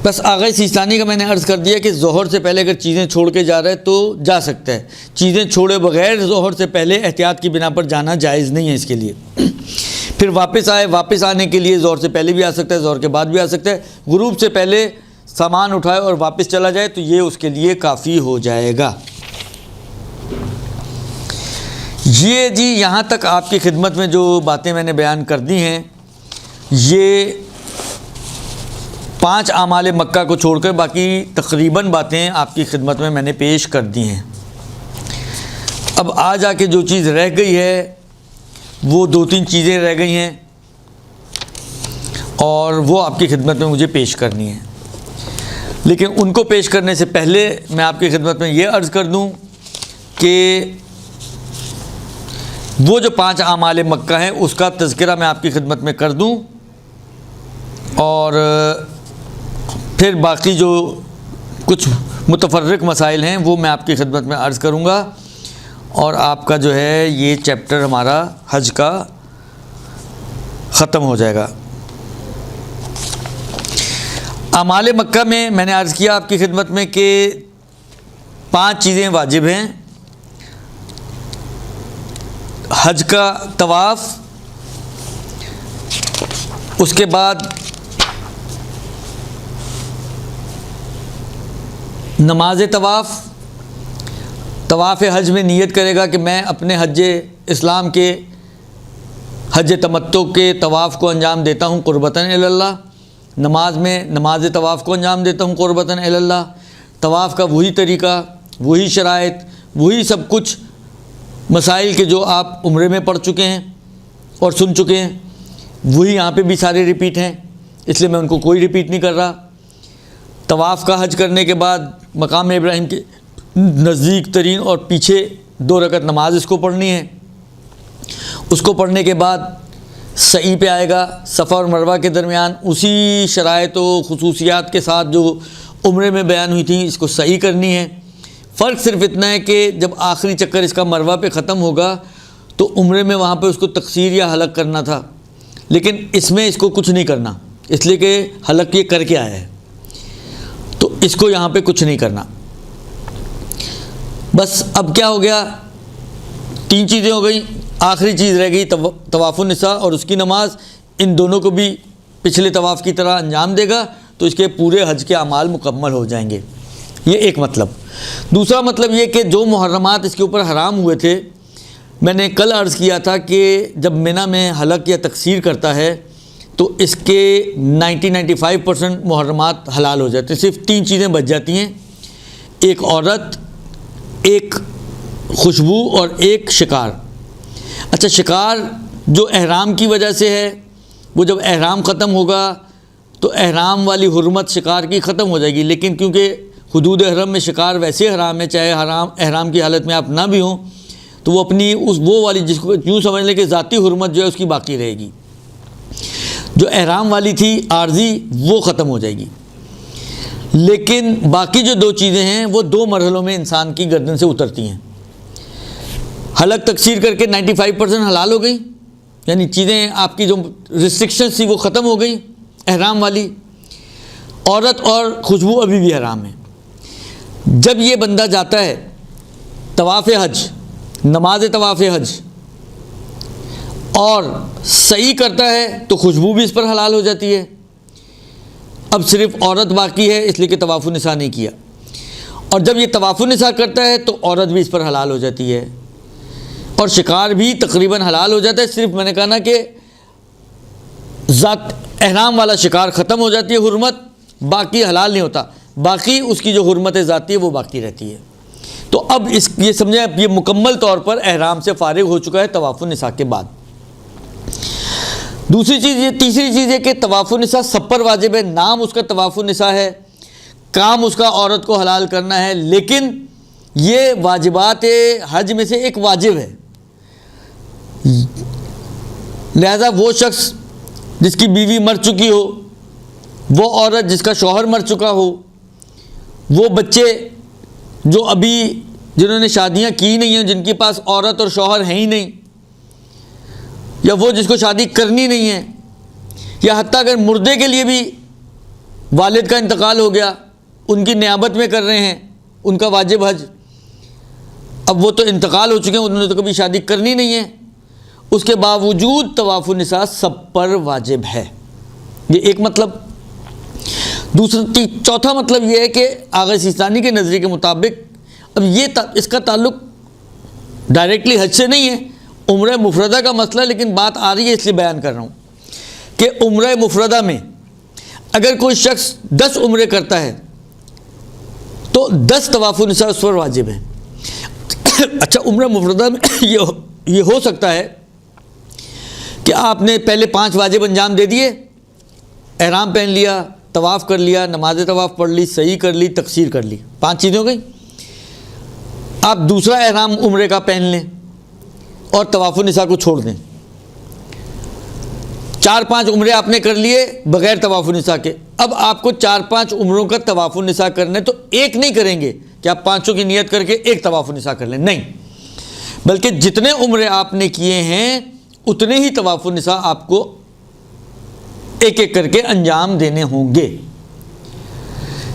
بس آغا سیستانی کا میں نے عرض کر دیا کہ ظہر سے پہلے اگر چیزیں چھوڑ کے جا رہا ہے تو جا سکتا ہے. چیزیں چھوڑے بغیر ظہر سے پہلے احتیاط کی بنا پر جانا جائز نہیں ہے اس کے لیے. پھر واپس آئے، واپس آنے کے لیے ظہر سے پہلے بھی آ سکتا ہے، ظہر کے بعد بھی آ سکتا ہے. غروب سے پہلے سامان اٹھائے اور واپس چلا جائے تو یہ اس کے لیے کافی ہو جائے گا. یہ جی یہاں تک آپ کی خدمت میں جو باتیں میں نے بیان کر دی ہیں، یہ 5 اعمال مکہ کو چھوڑ کر باقی تقریباً باتیں آپ کی خدمت میں نے پیش کر دی ہیں. اب آ جا کے جو چیز رہ گئی ہے وہ 2-3 چیزیں رہ گئی ہیں اور وہ آپ کی خدمت میں مجھے پیش کرنی ہے. لیکن ان کو پیش کرنے سے پہلے میں آپ کی خدمت میں یہ عرض کر دوں کہ وہ جو 5 اعمال مکہ ہیں اس کا تذکرہ میں آپ کی خدمت میں کر دوں، اور پھر باقی جو کچھ متفرق مسائل ہیں وہ میں آپ کی خدمت میں عرض کروں گا، اور آپ کا جو ہے یہ چیپٹر ہمارا حج کا ختم ہو جائے گا. اعمال مکہ میں نے عرض کیا آپ کی خدمت میں کہ 5 چیزیں واجب ہیں. حج کا طواف، اس کے بعد نماز طواف حج میں نیت کرے گا کہ میں اپنے حج اسلام کے حج تمتع کے طواف کو انجام دیتا ہوں قربتاً الی اللہ. نماز میں نماز طواف کو انجام دیتا ہوں قربتاً الی اللہ. طواف کا وہی طریقہ، وہی شرائط، وہی سب کچھ مسائل کے جو آپ عمرے میں پڑھ چکے ہیں اور سن چکے ہیں، وہی یہاں پہ بھی سارے ریپیٹ ہیں، اس لیے میں ان کو کوئی ریپیٹ نہیں کر رہا. طواف کا حج کرنے کے بعد مقام ابراہیم کے نزدیک ترین اور پیچھے 2 رکعت نماز اس کو پڑھنی ہے. اس کو پڑھنے کے بعد سعی پہ آئے گا، صفا اور مروہ کے درمیان اسی شرائط و خصوصیات کے ساتھ جو عمرے میں بیان ہوئی تھیں اس کو سعی کرنی ہے. فرق صرف اتنا ہے کہ جب آخری چکر اس کا مروہ پہ ختم ہوگا تو عمرے میں وہاں پہ اس کو تقصیر یا حلق کرنا تھا، لیکن اس میں اس کو کچھ نہیں کرنا، اس لیے کہ حلق یہ کر کے آیا ہے تو اس کو یہاں پہ کچھ نہیں کرنا. بس اب کیا ہو گیا 3 چیزیں ہو گئیں، آخری چیز رہ گئی طواف النساء اور اس کی نماز. ان دونوں کو بھی پچھلے طواف کی طرح انجام دے گا تو اس کے پورے حج کے اعمال مکمل ہو جائیں گے. یہ ایک مطلب. دوسرا مطلب یہ کہ جو محرمات اس کے اوپر حرام ہوئے تھے، میں نے کل عرض کیا تھا کہ جب منی میں حلق یا تقصیر کرتا ہے تو اس کے 90-95% محرمات حلال ہو جاتے ہیں. صرف 3 چیزیں بچ جاتی ہیں، ایک عورت، ایک خوشبو اور ایک شکار. اچھا، شکار جو احرام کی وجہ سے ہے، وہ جب احرام ختم ہوگا تو احرام والی حرمت شکار کی ختم ہو جائے گی، لیکن کیونکہ حدود حرم میں شکار ویسے حرام ہے، چاہے احرام کی حالت میں آپ نہ بھی ہوں، تو وہ اپنی وہ والی، جس کو یوں سمجھ لیں کہ ذاتی حرمت جو ہے اس کی باقی رہے گی. جو احرام والی تھی عارضی، وہ ختم ہو جائے گی. لیکن باقی جو 2 چیزیں ہیں وہ 2 مرحلوں میں انسان کی گردن سے اترتی ہیں. حلق تقصیر کر کے 95% حلال ہو گئی، یعنی چیزیں آپ کی جو ریسٹرکشنز تھی وہ ختم ہو گئی احرام والی. عورت اور خوشبو ابھی بھی حرام ہے. جب یہ بندہ جاتا ہے طواف حج، نماز طواف حج اور صحیح کرتا ہے تو خوشبو بھی اس پر حلال ہو جاتی ہے. اب صرف عورت باقی ہے اس لیے کہ طواف النساء نہیں کیا. اور جب یہ طواف النساء کرتا ہے تو عورت بھی اس پر حلال ہو جاتی ہے اور شکار بھی تقریباً حلال ہو جاتا ہے. صرف میں نے کہا نا کہ ذات احرام والا شکار ختم ہو جاتی ہے حرمت، باقی حلال نہیں ہوتا، باقی اس کی جو حرمت ذاتی ہے وہ باقی رہتی ہے. تو اب یہ سمجھیں اب یہ مکمل طور پر احرام سے فارغ ہو چکا ہے طواف النساء کے بعد. تیسری چیز یہ کہ طواف النساء سب پر واجب ہے. نام اس کا طواف النساء ہے، کام اس کا عورت کو حلال کرنا ہے، لیکن یہ واجبات حج میں سے ایک واجب ہے. لہذا وہ شخص جس کی بیوی مر چکی ہو، وہ عورت جس کا شوہر مر چکا ہو، وہ بچے جو ابھی جنہوں نے شادیاں کی نہیں ہیں، جن کے پاس عورت اور شوہر ہیں ہی نہیں، یا وہ جس کو شادی کرنی نہیں ہے، یا حتیٰ اگر مردے کے لیے بھی والد کا انتقال ہو گیا، ان کی نیابت میں کر رہے ہیں ان کا واجب حج. اب وہ تو انتقال ہو چکے ہیں، انہوں نے تو کبھی شادی کرنی نہیں ہے، اس کے باوجود طواف النساء سب پر واجب ہے. یہ ایک مطلب. چوتھا مطلب یہ ہے کہ آغا سیستانی کے نظریے کے مطابق اب اس کا تعلق ڈائریکٹلی حج سے نہیں ہے، عمرہ مفردہ کا مسئلہ، لیکن بات آ رہی ہے اس لیے بیان کر رہا ہوں کہ عمرہ مفردہ میں اگر کوئی شخص 10 عمرے کرتا ہے تو 10 طواف النساء اس پر واجب ہے. اچھا، عمرہ مفردہ میں یہ ہو سکتا ہے کہ آپ نے پہلے 5 واجب انجام دے دیے، احرام پہن لیا، طواف کر لیا، نماز طواف پڑھ لی، صحیح کر لی، تقصیر کر لی، 5 چیزیں ہو گئی. آپ دوسرا احرام عمرے کا پہن لیں اور طواف النساء کو چھوڑ دیں. 4-5 عمرے آپ نے کر لیے بغیر طواف النساء کے. اب آپ کو 4-5 عمروں کا طواف النساء کرنا ہے تو ایک نہیں کریں گے کہ آپ 5 کی نیت کر کے ایک طواف النساء کر لیں، نہیں، بلکہ جتنے عمرے آپ نے کیے ہیں اتنے ہی طواف النساء آپ کو ایک ایک کر کے انجام دینے ہوں گے.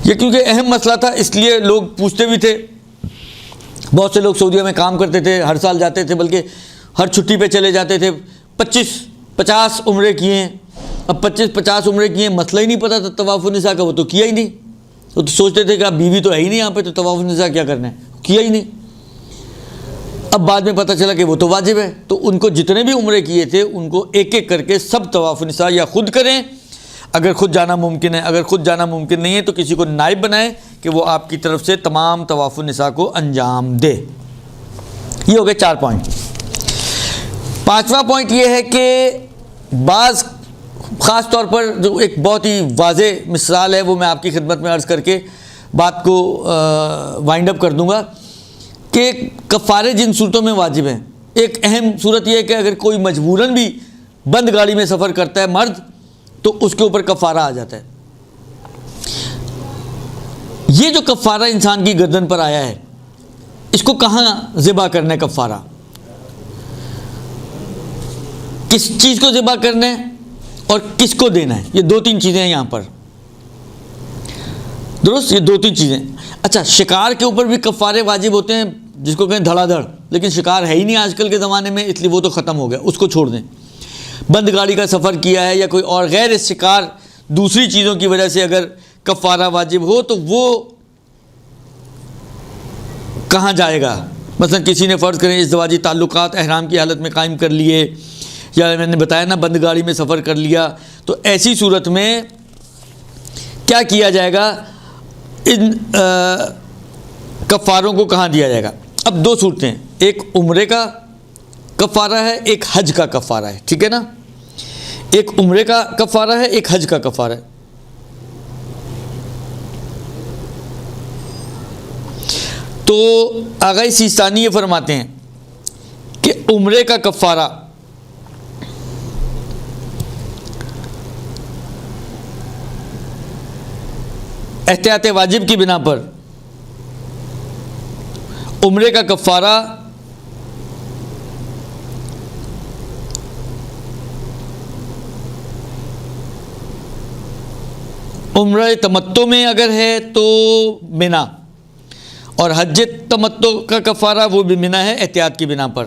یہ کیونکہ اہم مسئلہ تھا اس لیے لوگ پوچھتے بھی تھے. بہت سے لوگ سعودیہ میں کام کرتے تھے، ہر سال جاتے تھے، بلکہ ہر چھٹی پہ چلے جاتے تھے. 25-50 عمرے کیے ہیں. اب 25-50 عمرے کیے ہیں، مسئلہ ہی نہیں پتہ تھا طواف النساء کا، وہ تو کیا ہی نہیں. وہ تو سوچتے تھے کہ اب بیوی تو ہے ہی نہیں یہاں پہ، تو طواف النساء کیا کرنا ہے، کیا ہی نہیں. اب بعد میں پتہ چلا کہ وہ تو واجب ہے، تو ان کو جتنے بھی عمرے کیے تھے ان کو ایک ایک کر کے سب طواف النساء یا خود کریں، اگر خود جانا ممکن ہے. اگر خود جانا ممکن نہیں ہے تو کسی کو نائب بنائیں کہ وہ آپ کی طرف سے تمام طواف النساء کو انجام دے. یہ ہو گئے 4 پوائنٹ. 5واں پوائنٹ یہ ہے کہ بعض خاص طور پر جو ایک بہت ہی واضح مثال ہے وہ میں آپ کی خدمت میں عرض کر کے بات کو وائنڈ اپ کر دوں گا کہ کفارے جن صورتوں میں واجب ہیں. ایک اہم صورت یہ ہے کہ اگر کوئی مجبوراً بھی بند گاڑی میں سفر کرتا ہے مرد تو اس کے اوپر کفارہ آ جاتا ہے. یہ جو کفارہ انسان کی گردن پر آیا ہے اس کو کہاں ذبح کرنا ہے؟ کفارہ کس چیز کو ذبح کرنا ہے اور کس کو دینا ہے؟ یہ 2-3 چیزیں ہیں یہاں پر، درست؟ یہ 2-3 چیزیں. اچھا، شکار کے اوپر بھی کفارے واجب ہوتے ہیں. جس کو کہیں دھڑا دھڑ، لیکن شکار ہے ہی نہیں آج کل کے زمانے میں، اس لیے وہ تو ختم ہو گیا، اس کو چھوڑ دیں۔ بند گاڑی کا سفر کیا ہے یا کوئی اور غیر شکار دوسری چیزوں کی وجہ سے اگر کفارہ واجب ہو تو وہ کہاں جائے گا؟ مثلا کسی نے فرض کریں ازدواجی تعلقات احرام کی حالت میں قائم کر لیے، یا میں نے بتایا نا بند گاڑی میں سفر کر لیا، تو ایسی صورت میں کیا کیا جائے گا؟ ان کفاروں کو کہاں دیا جائے گا؟ اب دو صورتیں ہیں، ایک عمرے کا کفارہ ہے، ایک حج کا کفارہ ہے، ٹھیک ہے نا؟ ایک عمرے کا کفارہ ہے، ایک حج کا کفارہ ہے۔ تو آغا سیستانی یہ فرماتے ہیں کہ عمرے کا کفارہ احتیاط واجب کی بنا پر عمرے کا کفارہ عمرہ تمتع میں اگر ہے تو منا، اور حج تمتع کا کفارہ وہ بھی منا ہے احتیاط کی بنا پر،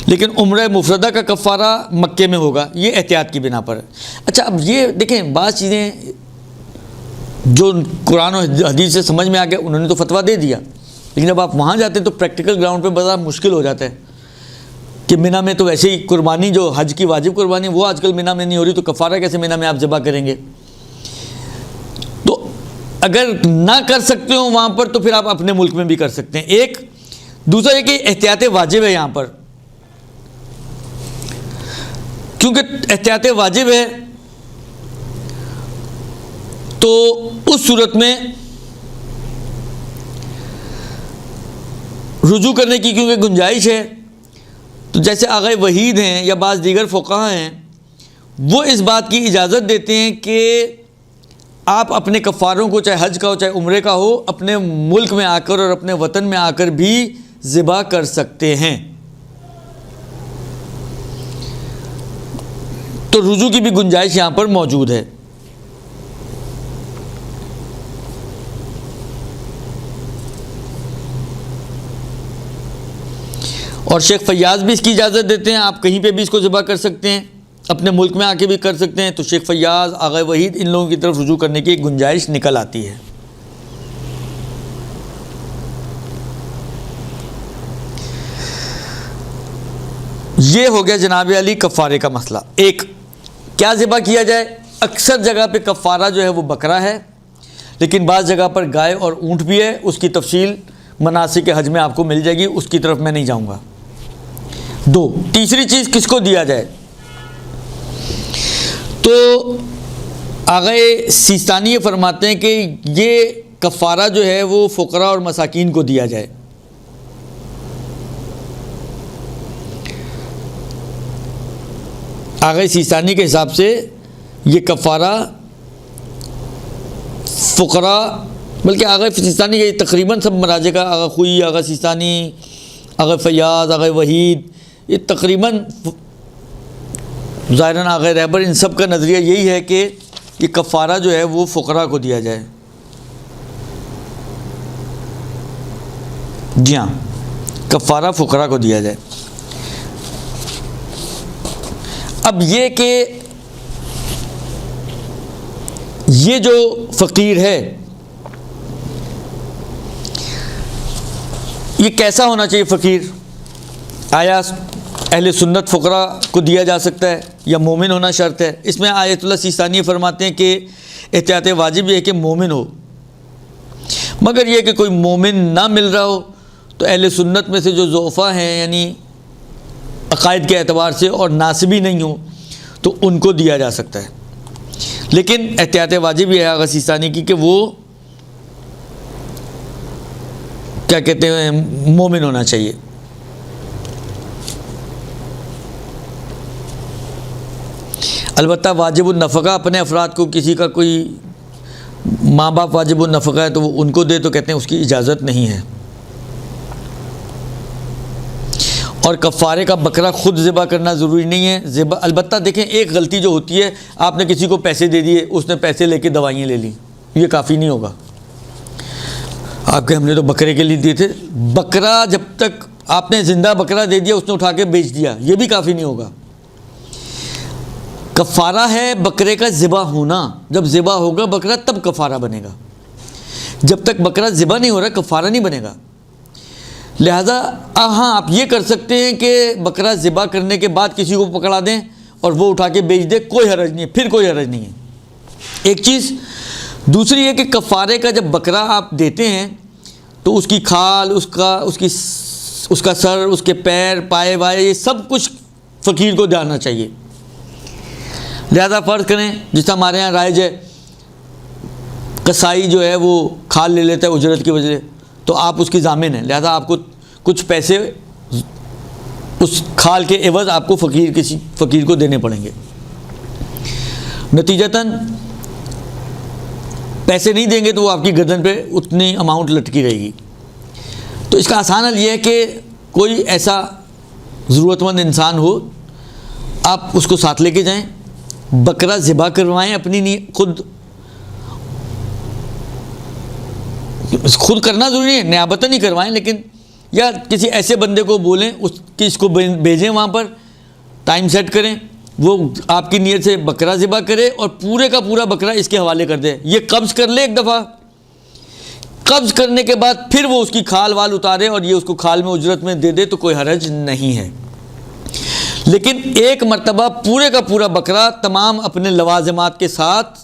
لیکن عمرہ مفردہ کا کفارہ مکے میں ہوگا، یہ احتیاط کی بنا پر ہے۔ اچھا اب یہ دیکھیں بعض چیزیں جو قرآن و حدیث سے سمجھ میں آ گیا، انہوں نے تو فتویٰ دے دیا، لیکن جب آپ وہاں جاتے ہیں تو پریکٹیکل گراؤنڈ پہ بڑا مشکل ہو جاتا ہے کہ منی میں تو ویسے ہی قربانی جو حج کی واجب قربانی وہ آج کل منی میں نہیں ہو رہی، تو کفارہ کیسے منی میں آپ ذبح کریں گے؟ تو اگر نہ کر سکتے ہو وہاں پر تو پھر آپ اپنے ملک میں بھی کر سکتے ہیں۔ ایک دوسرا یہ کہ احتیاط واجب ہے یہاں پر، کیونکہ احتیاط واجب ہے تو اس صورت میں رجوع کرنے کی کیونکہ گنجائش ہے، تو جیسے آغا وحید ہیں یا بعض دیگر فقہا ہیں وہ اس بات کی اجازت دیتے ہیں کہ آپ اپنے کفاروں کو چاہے حج کا ہو چاہے عمرے کا ہو اپنے ملک میں آ کر اور اپنے وطن میں آ کر بھی ذبح کر سکتے ہیں، تو رجوع کی بھی گنجائش یہاں پر موجود ہے۔ اور شیخ فیاض بھی اس کی اجازت دیتے ہیں، آپ کہیں پہ بھی اس کو ذبح کر سکتے ہیں، اپنے ملک میں آ کے بھی کر سکتے ہیں، تو شیخ فیاض، آغا وحید ان لوگوں کی طرف رجوع کرنے کی ایک گنجائش نکل آتی ہے۔ یہ ہو گیا جناب علی کفارے کا مسئلہ۔ ایک کیا ذبح کیا جائے؟ اکثر جگہ پہ کفارہ جو ہے وہ بکرا ہے، لیکن بعض جگہ پر گائے اور اونٹ بھی ہے، اس کی تفصیل مناسک حج میں آپ کو مل جائے گی، اس کی طرف میں نہیں جاؤں گا۔ دو، تیسری چیز کس کو دیا جائے؟ تو آغا سیستانی یہ فرماتے ہیں کہ یہ کفارہ جو ہے وہ فقراء اور مساکین کو دیا جائے۔ آغا سیستانی کے حساب سے یہ کفارہ فقراء، بلکہ آغا سیستانی کے تقریباً سب مراجع کا، آغا خوئی، آغا سیستانی، آغا فیاض، آغا وحید، یہ تقریباً ظاہراً آغا رہبر، ان سب کا نظریہ یہی ہے کہ یہ کفارہ جو ہے وہ فقراء کو دیا جائے۔ جی ہاں، کفارہ فقراء کو دیا جائے۔ اب یہ کہ یہ جو فقیر ہے یہ کیسا ہونا چاہیے فقیر؟ آیا اہل سنت فقراء کو دیا جا سکتا ہے یا مومن ہونا شرط ہے؟ اس میں آیت اللہ سیستانی فرماتے ہیں کہ احتیاط واجب یہ ہے کہ مومن ہو، مگر یہ کہ کوئی مومن نہ مل رہا ہو تو اہل سنت میں سے جو ضعفاء ہیں یعنی عقائد کے اعتبار سے اور ناسبی نہیں ہوں تو ان کو دیا جا سکتا ہے، لیکن احتیاط واجب یہ ہے آغا سیستانی کی کہ وہ کیا کہتے ہیں مومن ہونا چاہیے۔ البتہ واجب النفقہ اپنے افراد کو، کسی کا کوئی ماں باپ واجب النفقہ ہے تو وہ ان کو دے تو کہتے ہیں اس کی اجازت نہیں ہے۔ اور کفارے کا بکرا خود ذبح کرنا ضروری نہیں ہے، البتہ دیکھیں ایک غلطی جو ہوتی ہے، آپ نے کسی کو پیسے دے دیے، اس نے پیسے لے کے دوائیاں لے لیں، یہ کافی نہیں ہوگا۔ آپ کے ہم نے تو بکرے کے لیے دیے تھے. بکرا جب تک آپ نے زندہ بکرا دے دیا، اس نے اٹھا کے بیچ دیا، یہ بھی کافی نہیں ہوگا. کفارہ ہے بکرے کا ذبح ہونا. جب ذبح ہوگا بکرا تب کفارہ بنے گا. جب تک بکرا ذبح نہیں ہو رہا کفارہ نہیں بنے گا. لہذا ہاں آپ یہ کر سکتے ہیں کہ بکرا ذبح کرنے کے بعد کسی کو پکڑا دیں اور وہ اٹھا کے بیچ دے، کوئی حرج نہیں ہے، پھر کوئی حرج نہیں ہے. ایک چیز. دوسری یہ کہ کفارے کا جب بکرا آپ دیتے ہیں تو اس کی کھال، اس کا سر، اس کے پیر، پائے وائے، یہ سب کچھ فقیر کو جاننا چاہیے. لہذا فرض کریں جس طرح ہمارے یہاں رائج ہے، قصائی جو ہے وہ کھال لے لیتا ہے اجرت کی وجہ سے، تو آپ اس کی ضامن ہیں. لہذا آپ کو کچھ پیسے اس کھال کے عوض آپ کو کسی فقیر کو دینے پڑیں گے. نتیجتاً پیسے نہیں دیں گے تو وہ آپ کی گردن پہ اتنی اماؤنٹ لٹکی رہے گی. تو اس کا آسان حل یہ ہے کہ کوئی ایسا ضرورت مند انسان ہو، آپ اس کو ساتھ لے کے جائیں، بکرا ذبح کروائیں، اپنی خود کرنا ضروری ہے، نیابتاً نہیں کروائیں، لیکن یا کسی ایسے بندے کو بولیں اس کو بھیجیں، وہاں پر ٹائم سیٹ کریں، وہ آپ کی نیت سے بکرا ذبح کرے اور پورے کا پورا بکرا اس کے حوالے کر دے. یہ قبض کر لے ایک دفعہ، قبض کرنے کے بعد پھر وہ اس کی کھال وال اتارے اور یہ اس کو کھال میں اجرت میں دے دے تو کوئی حرج نہیں ہے. لیکن ایک مرتبہ پورے کا پورا بکرا تمام اپنے لوازمات کے ساتھ،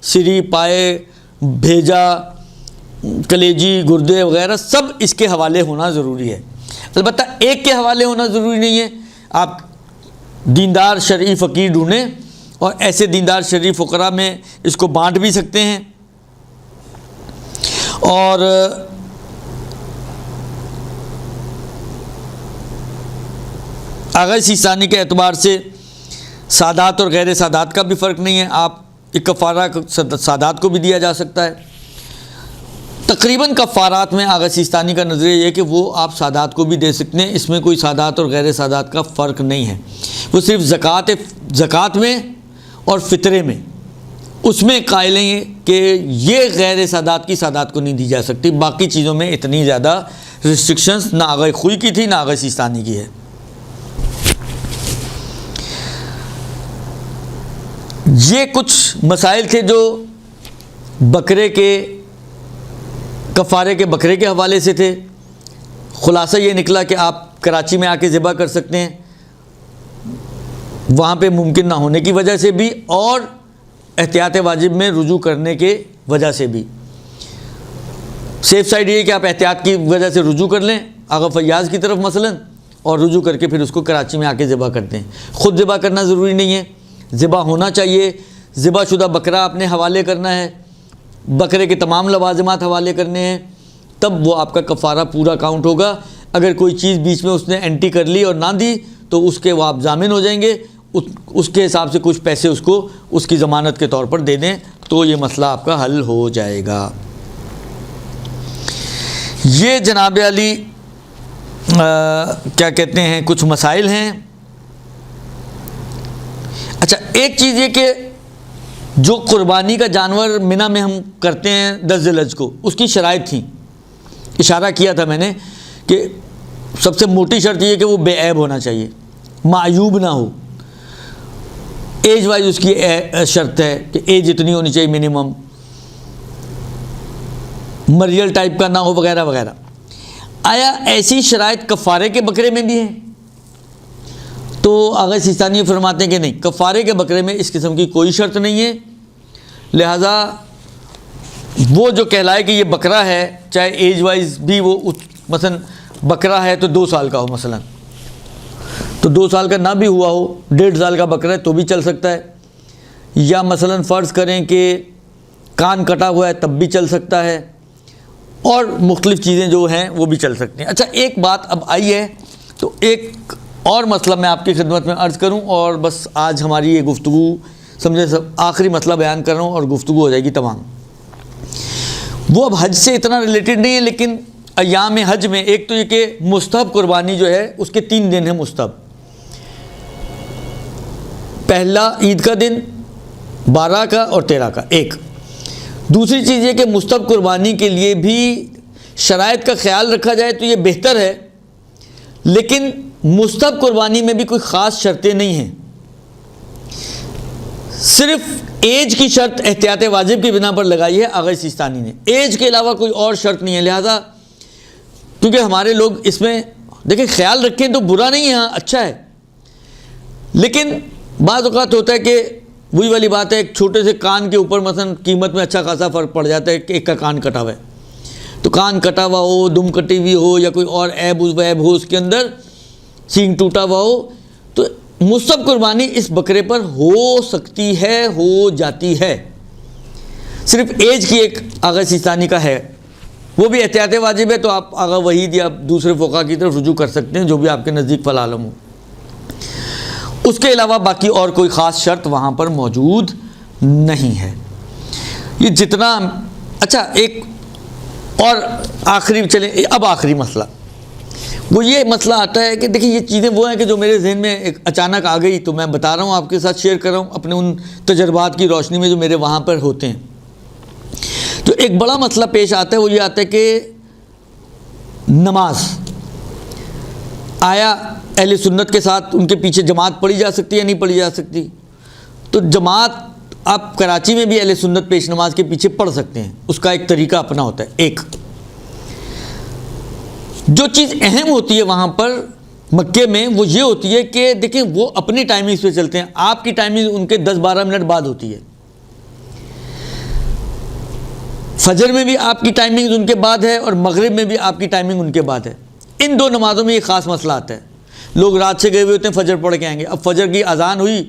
سری، پائے، بھیجا، کلیجی، گردے وغیرہ سب اس کے حوالے ہونا ضروری ہے. البتہ ایک کے حوالے ہونا ضروری نہیں ہے. آپ دیندار شرعی فقیر ڈھونڈیں اور ایسے دیندار شرعی فقراء میں اس کو بانٹ بھی سکتے ہیں. اور آغا سیستانی کے اعتبار سے سادات اور غیر سادات کا بھی فرق نہیں ہے. آپ ایک کفارہ سادات کو بھی دیا جا سکتا ہے. تقریباً کفارات میں آغا سیستانی کا نظریہ یہ ہے کہ وہ آپ سادات کو بھی دے سکتے ہیں، اس میں کوئی سادات اور غیر سادات کا فرق نہیں ہے. وہ صرف زکوٰۃ میں اور فطرے میں اس میں قائل ہیں کہ یہ غیر سادات کی سادات کو نہیں دی جا سکتی. باقی چیزوں میں اتنی زیادہ ریسٹرکشنز نہ آغا خوئی کی تھی نہ آغا سیستانی کی ہے. یہ کچھ مسائل تھے جو بکرے کے کفارے کے بکرے کے حوالے سے تھے. خلاصہ یہ نکلا کہ آپ کراچی میں آ کے ذبح کر سکتے ہیں، وہاں پہ ممکن نہ ہونے کی وجہ سے بھی اور احتیاط واجب میں رجوع کرنے کے وجہ سے بھی. سیف سائڈ یہ کہ آپ احتیاط کی وجہ سے رجوع کر لیں آغا فیاض کی طرف مثلا، اور رجوع کر کے پھر اس کو کراچی میں آ کے ذبح کرتے ہیں. خود ذبح کرنا ضروری نہیں ہے، ذبح ہونا چاہیے. ذبح شدہ بکرا اپنے حوالے کرنا ہے، بکرے کے تمام لوازمات حوالے کرنے ہیں، تب وہ آپ کا کفارہ پورا کاؤنٹ ہوگا. اگر کوئی چیز بیچ میں اس نے انٹری کر لی اور نہ دی تو اس کے وہ آپ ضامن ہو جائیں گے. اس کے حساب سے کچھ پیسے اس کو اس کی ضمانت کے طور پر دے دیں تو یہ مسئلہ آپ کا حل ہو جائے گا. یہ جناب علی کیا کہتے ہیں کچھ مسائل ہیں. اچھا ایک چیز یہ کہ جو قربانی کا جانور منی میں ہم کرتے ہیں 10 ذی الحجہ کو، اس کی شرائط تھیں. اشارہ کیا تھا میں نے کہ سب سے موٹی شرط یہ کہ وہ بے عیب ہونا چاہیے، معیوب نہ ہو. ایج وائز اس کی شرط ہے کہ ایج اتنی ہونی چاہیے منیمم، مریل ٹائپ کا نہ ہو وغیرہ وغیرہ. آیا ایسی شرائط کفارے کے بکرے میں بھی ہیں؟ تو آغا سیستانی فرماتے ہیں کہ نہیں، کفارے کے بکرے میں اس قسم کی کوئی شرط نہیں ہے. لہذا وہ جو کہلائے کہ یہ بکرا ہے، چاہے ایج وائز بھی وہ مثلا بکرا ہے تو 2 سال کا ہو مثلا، تو 2 سال کا نہ بھی ہوا ہو، 1.5 سال کا بکرا ہے تو بھی چل سکتا ہے. یا مثلا فرض کریں کہ کان کٹا ہوا ہے تب بھی چل سکتا ہے، اور مختلف چیزیں جو ہیں وہ بھی چل سکتی ہیں. اچھا ایک بات اب آئی ہے تو ایک اور مسئلہ میں آپ کی خدمت میں عرض کروں، اور بس آج ہماری یہ گفتگو سمجھے آخری مسئلہ بیان کر رہا ہوں اور گفتگو ہو جائے گی تمام. وہ اب حج سے اتنا ریلیٹڈ نہیں ہے، لیکن ایام حج میں ایک تو یہ کہ مستحب قربانی جو ہے اس کے 3 دن ہیں مستحب. پہلا عید کا دن، 12 کا اور 13 کا ایک. دوسری چیز یہ کہ مستحب قربانی کے لیے بھی شرائط کا خیال رکھا جائے تو یہ بہتر ہے، لیکن مستحب قربانی میں بھی کوئی خاص شرطیں نہیں ہیں، صرف ایج کی شرط احتیاط واجب کی بنا پر لگائی ہے آغا سیستانی نے، ایج کے علاوہ کوئی اور شرط نہیں ہے۔ لہذا کیونکہ ہمارے لوگ اس میں دیکھیں خیال رکھیں تو برا نہیں ہے، ہاں اچھا ہے، لیکن بعض اوقات ہوتا ہے کہ وہی والی بات ہے، ایک چھوٹے سے کان کے اوپر مثلا قیمت میں اچھا خاصا فرق پڑ جاتا ہے کہ ایک کا کان کٹا ہوا ہے، تو کان کٹا ہوا ہو، دم کٹی ہوئی ہو، یا کوئی اور عیب ویب ہو، اس کے اندر سینگ ٹوٹا ہوا ہو، تو مستحب قربانی اس بکرے پر ہو سکتی ہے، ہو جاتی ہے، صرف ایج کی ایک آغا سیستانی کا ہے، وہ بھی احتیاط واجب ہے، تو آپ آغا وحید یا دوسرے فقہا کی طرف رجوع کر سکتے ہیں جو بھی آپ کے نزدیک فالعلم ہو۔ اس کے علاوہ باقی اور کوئی خاص شرط وہاں پر موجود نہیں ہے۔ یہ جتنا اچھا، ایک اور آخری چلیں، اب آخری مسئلہ وہ یہ مسئلہ آتا ہے کہ دیکھیں یہ چیزیں وہ ہیں کہ جو میرے ذہن میں ایک اچانک آ گئی، تو میں بتا رہا ہوں، آپ کے ساتھ شیئر کر رہا ہوں اپنے ان تجربات کی روشنی میں جو میرے وہاں پر ہوتے ہیں۔ تو ایک بڑا مسئلہ پیش آتا ہے، وہ یہ آتا ہے کہ نماز آیا اہل سنت کے ساتھ ان کے پیچھے جماعت پڑھی جا سکتی ہے یا نہیں پڑھی جا سکتی؟ تو جماعت آپ کراچی میں بھی اہل سنت پیش نماز کے پیچھے پڑھ سکتے ہیں، اس کا ایک طریقہ اپنا ہوتا ہے۔ ایک جو چیز اہم ہوتی ہے وہاں پر مکے میں وہ یہ ہوتی ہے کہ دیکھیں وہ اپنی ٹائمنگز پہ چلتے ہیں، آپ کی ٹائمنگ ان کے 10-12 منٹ بعد ہوتی ہے، فجر میں بھی آپ کی ٹائمنگ ان کے بعد ہے اور مغرب میں بھی آپ کی ٹائمنگ ان کے بعد ہے۔ ان دو نمازوں میں یہ خاص مسئلہ آتا ہے، لوگ رات سے گئے ہوئے ہوتے ہیں، فجر پڑھ کے آئیں گے، اب فجر کی اذان ہوئی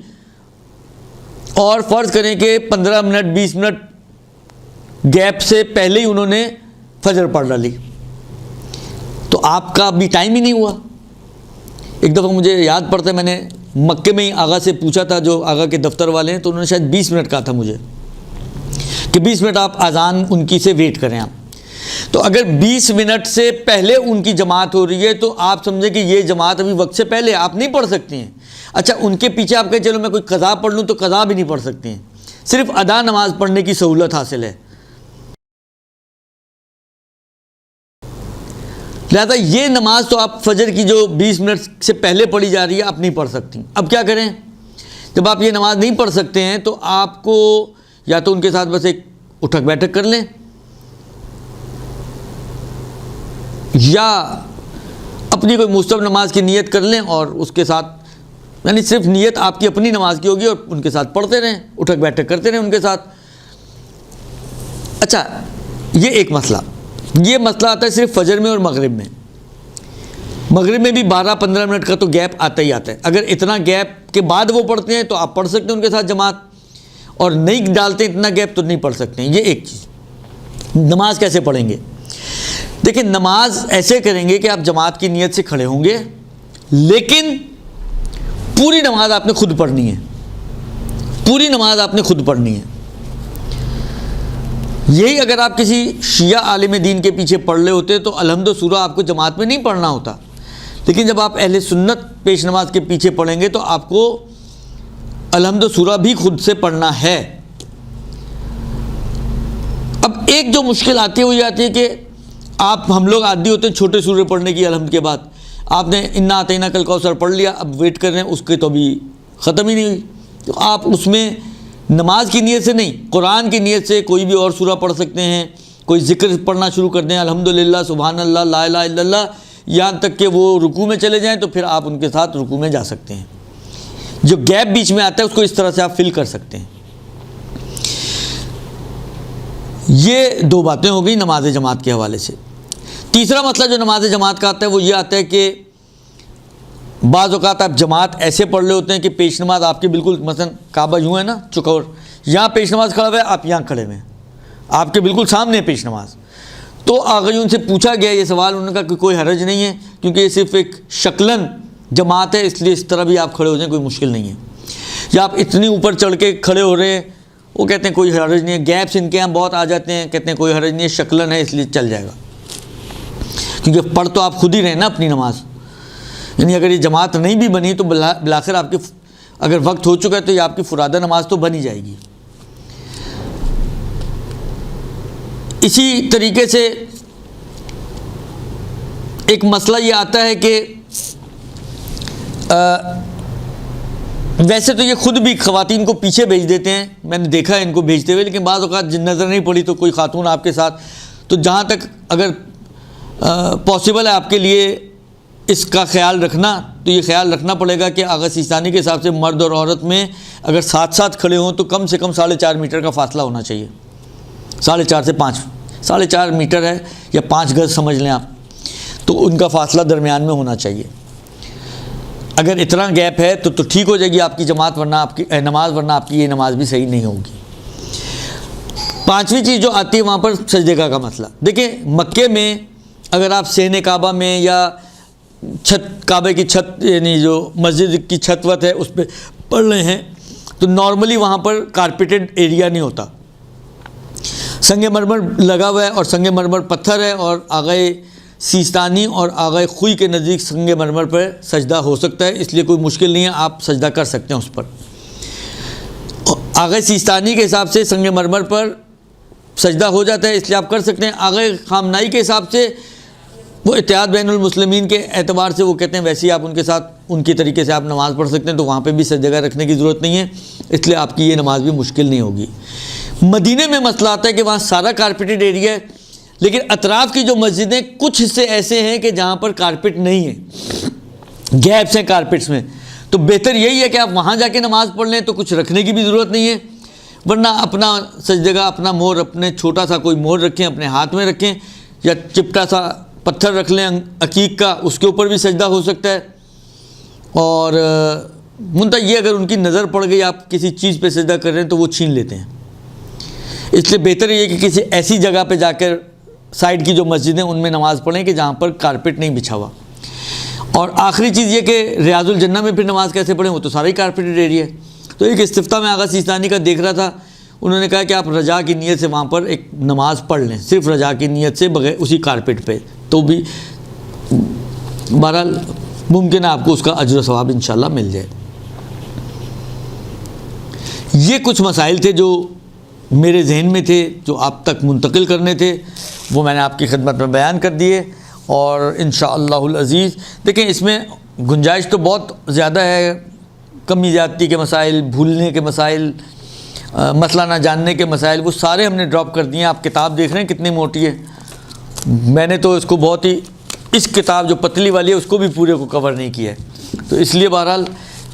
اور فرض کریں کہ 15 منٹ 20 منٹ گیپ سے پہلے ہی انہوں نے فجر پڑھ ڈالی، تو آپ کا ابھی ٹائم ہی نہیں ہوا۔ ایک دفعہ مجھے یاد پڑتا ہے، میں نے مکے میں ہی آغا سے پوچھا تھا، جو آغا کے دفتر والے ہیں، تو انہوں نے شاید 20 منٹ کہا تھا مجھے کہ 20 منٹ آپ اذان ان کی سے ویٹ کریں آپ۔ تو اگر 20 منٹ سے پہلے ان کی جماعت ہو رہی ہے تو آپ سمجھیں کہ یہ جماعت ابھی وقت سے پہلے آپ نہیں پڑھ سکتی ہیں۔ اچھا، ان کے پیچھے آپ کہیں چلو میں کوئی قضا پڑھ لوں، تو قضا بھی نہیں پڑھ سکتی ہیں، صرف ادا نماز پڑھنے کی سہولت حاصل ہے۔ لہذا یہ نماز تو آپ فجر کی جو 20 منٹ سے پہلے پڑھی جا رہی ہے آپ نہیں پڑھ سکتی۔ اب کیا کریں؟ جب آپ یہ نماز نہیں پڑھ سکتے ہیں تو آپ کو یا تو ان کے ساتھ بس ایک اٹھک بیٹھک کر لیں، یا اپنی کوئی مستحب نماز کی نیت کر لیں اور اس کے ساتھ، یعنی صرف نیت آپ کی اپنی نماز کی ہوگی اور ان کے ساتھ پڑھتے رہیں، اٹھک بیٹھک کرتے رہیں ان کے ساتھ۔ اچھا، یہ ایک مسئلہ، یہ مسئلہ آتا ہے صرف فجر میں اور مغرب میں۔ مغرب میں بھی 12-15 منٹ کا تو گیپ آتا ہی آتا ہے، اگر اتنا گیپ کے بعد وہ پڑھتے ہیں تو آپ پڑھ سکتے ہیں ان کے ساتھ جماعت، اور نہیں ڈالتے اتنا گیپ تو نہیں پڑھ سکتے ہیں۔ یہ ایک چیز۔ نماز کیسے پڑھیں گے؟ دیکھیں نماز ایسے کریں گے کہ آپ جماعت کی نیت سے کھڑے ہوں گے، لیکن پوری نماز آپ نے خود پڑھنی ہے، پوری نماز آپ نے خود پڑھنی ہے۔ یہی اگر آپ کسی شیعہ عالم دین کے پیچھے پڑھ لے ہوتے تو الحمد سورہ آپ کو جماعت میں نہیں پڑھنا ہوتا، لیکن جب آپ اہل سنت پیش نماز کے پیچھے پڑھیں گے تو آپ کو الحمد سورہ بھی خود سے پڑھنا ہے۔ اب ایک جو مشکل آتی ہے وہ یہ آتی ہے کہ ہم لوگ عادی ہوتے ہیں چھوٹے سورے پڑھنے کی، الحمد کے بعد آپ نے انا اعطیناک الکوثر پڑھ لیا، اب ویٹ کر رہے ہیں اس کے تو ابھی ختم ہی نہیں ہوئی، تو آپ اس میں نماز کی نیت سے نہیں، قرآن کی نیت سے کوئی بھی اور سورہ پڑھ سکتے ہیں، کوئی ذکر پڑھنا شروع کر دیں، الحمدللہ، سبحان اللہ، لا الہ الا اللہ، یہاں تک کہ وہ رکوع میں چلے جائیں تو پھر آپ ان کے ساتھ رکوع میں جا سکتے ہیں۔ جو گیپ بیچ میں آتا ہے اس کو اس طرح سے آپ فل کر سکتے ہیں۔ یہ دو باتیں ہو گئی نماز جماعت کے حوالے سے۔ تیسرا مسئلہ جو نماز جماعت کا آتا ہے وہ یہ آتا ہے کہ بعض اوقات آپ جماعت ایسے پڑھ رہے ہوتے ہیں کہ پیش نماز آپ کے بالکل مثلا کعبہ یوں ہے نا چکور، یہاں پیش نماز کھڑا ہوا ہے، آپ یہاں کھڑے ہوئے ہیں، آپ کے بالکل سامنے پیش نماز۔ تو آغیون سے پوچھا گیا یہ سوال، انہوں نے کہا کہ کوئی حرج نہیں ہے کیونکہ یہ صرف ایک شکلاً جماعت ہے، اس لیے اس طرح بھی آپ کھڑے ہو جائیں، کوئی مشکل نہیں ہے۔ یا آپ اتنی اوپر چڑھ کے کھڑے ہو رہے ہیں، وہ کہتے ہیں کوئی حرج نہیں ہے، گیپس ان کے یہاں بہت آ جاتے ہیں، کہتے ہیں کوئی حرج نہیں ہے، شکلاً ہے اس لیے چل جائے گا، کیونکہ پڑھ تو آپ خود ہی رہے نا اپنی نماز، یعنی اگر یہ جماعت نہیں بھی بنی تو بالآخر آپ کی اگر وقت ہو چکا ہے تو یہ آپ کی فرادہ نماز تو بن ہی جائے گی۔ اسی طریقے سے ایک مسئلہ یہ آتا ہے کہ ویسے تو یہ خود بھی خواتین کو پیچھے بھیج دیتے ہیں، میں نے دیکھا ہے ان کو بھیجتے ہوئے، لیکن بعض اوقات نظر نہیں پڑی تو کوئی خاتون آپ کے ساتھ، تو جہاں تک اگر پاسبل ہے آپ کے لیے اس کا خیال رکھنا، تو یہ خیال رکھنا پڑے گا کہ آغا سیستانی کے حساب سے مرد اور عورت میں اگر ساتھ ساتھ کھڑے ہوں تو کم سے کم 4.5 میٹر کا فاصلہ ہونا چاہیے، 4.5 سے 5، 4.5 میٹر ہے یا 5 گز سمجھ لیں آپ، تو ان کا فاصلہ درمیان میں ہونا چاہیے۔ اگر اتنا گیپ ہے تو ٹھیک ہو جائے گی آپ کی جماعت، ورنہ آپ کی نماز، ورنہ آپ کی یہ نماز بھی صحیح نہیں ہوگی۔ 5ویں چیز جو آتی ہے وہاں پر سجدے کا مسئلہ۔ دیکھیں مکے میں اگر آپ صحن کعبہ میں یا چھت، کعبے کی چھت یعنی جو مسجد کی چھت وت ہے اس پہ پڑھ رہے ہیں تو نارملی وہاں پر کارپیٹڈ ایریا نہیں ہوتا، سنگ مرمر لگا ہوا ہے اور سنگ مرمر پتھر ہے، اور آغا سیستانی اور آغا خوئی کے نزدیک سنگ مرمر پر سجدہ ہو سکتا ہے، اس لیے کوئی مشکل نہیں ہے، آپ سجدہ کر سکتے ہیں اس پر۔ آغا سیستانی کے حساب سے سنگ مرمر پر سجدہ ہو جاتا ہے، اس لیے آپ کر سکتے ہیں۔ آغا خامنائی کے حساب سے وہ اتحاد بین المسلمین کے اعتبار سے وہ کہتے ہیں ویسے ہی آپ ان کے ساتھ ان کی طریقے سے آپ نماز پڑھ سکتے ہیں، تو وہاں پہ بھی سجدہ رکھنے کی ضرورت نہیں ہے، اس لیے آپ کی یہ نماز بھی مشکل نہیں ہوگی۔ مدینے میں مسئلہ آتا ہے کہ وہاں سارا کارپیٹڈ ایریا ہے، لیکن اطراف کی جو مسجدیں کچھ حصے ایسے ہیں کہ جہاں پر کارپیٹ نہیں ہے، گیپس ہیں کارپیٹس میں، تو بہتر یہی ہے کہ آپ وہاں جا کے نماز پڑھ لیں، تو کچھ رکھنے کی بھی ضرورت نہیں ہے، ورنہ اپنا سجدے کا اپنا مور، اپنے چھوٹا سا کوئی مور رکھیں، اپنے ہاتھ میں رکھیں، یا چپٹا سا پتھر رکھ لیں عقیق کا، اس کے اوپر بھی سجدہ ہو سکتا ہے۔ اور منتہا یہ اگر ان کی نظر پڑ گئی آپ کسی چیز پہ سجدہ کر رہے ہیں تو وہ چھین لیتے ہیں، اس لیے بہتر یہ ہے کہ کسی ایسی جگہ پہ جا کر سائڈ کی جو مسجدیں ان میں نماز پڑھیں کہ جہاں پر کارپیٹ نہیں بچھا ہوا۔ اور آخری چیز یہ کہ ریاض الجنہ میں پھر نماز کیسے پڑھیں، وہ تو سارا ہی کارپیٹڈ ایریا ہے۔ تو ایک استفتاء میں آغا سیستانی کا دیکھ رہا تھا، انہوں نے کہا کہ آپ رجا کی نیت سے وہاں پر ایک نماز پڑھ لیں، صرف رجا کی نیت سے، بغیر اسی کارپیٹ پہ، تو بھی بہرحال ممکن ہے آپ کو اس کا اجر و ثواب انشاءاللہ مل جائے۔ یہ کچھ مسائل تھے جو میرے ذہن میں تھے، جو آپ تک منتقل کرنے تھے، وہ میں نے آپ کی خدمت میں بیان کر دیے، اور انشاءاللہ العزیز دیکھیں اس میں گنجائش تو بہت زیادہ ہے، کمی زیادتی کے مسائل، بھولنے کے مسائل، مسئلہ نہ جاننے کے مسائل، وہ سارے ہم نے ڈراپ کر دیے ہیں۔ آپ کتاب دیکھ رہے ہیں کتنی موٹی ہے، میں نے تو اس کو بہت ہی، اس کتاب جو پتلی والی ہے اس کو بھی پورے کو کور نہیں کیا ہے، تو اس لیے بہرحال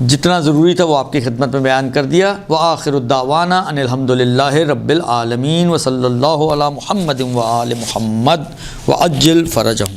جتنا ضروری تھا وہ آپ کی خدمت میں بیان کر دیا۔ وآخر الدعوانا ان الحمدللہ رب العالمین وصلی اللہ علی محمد وآل محمد وعجل فرجہم۔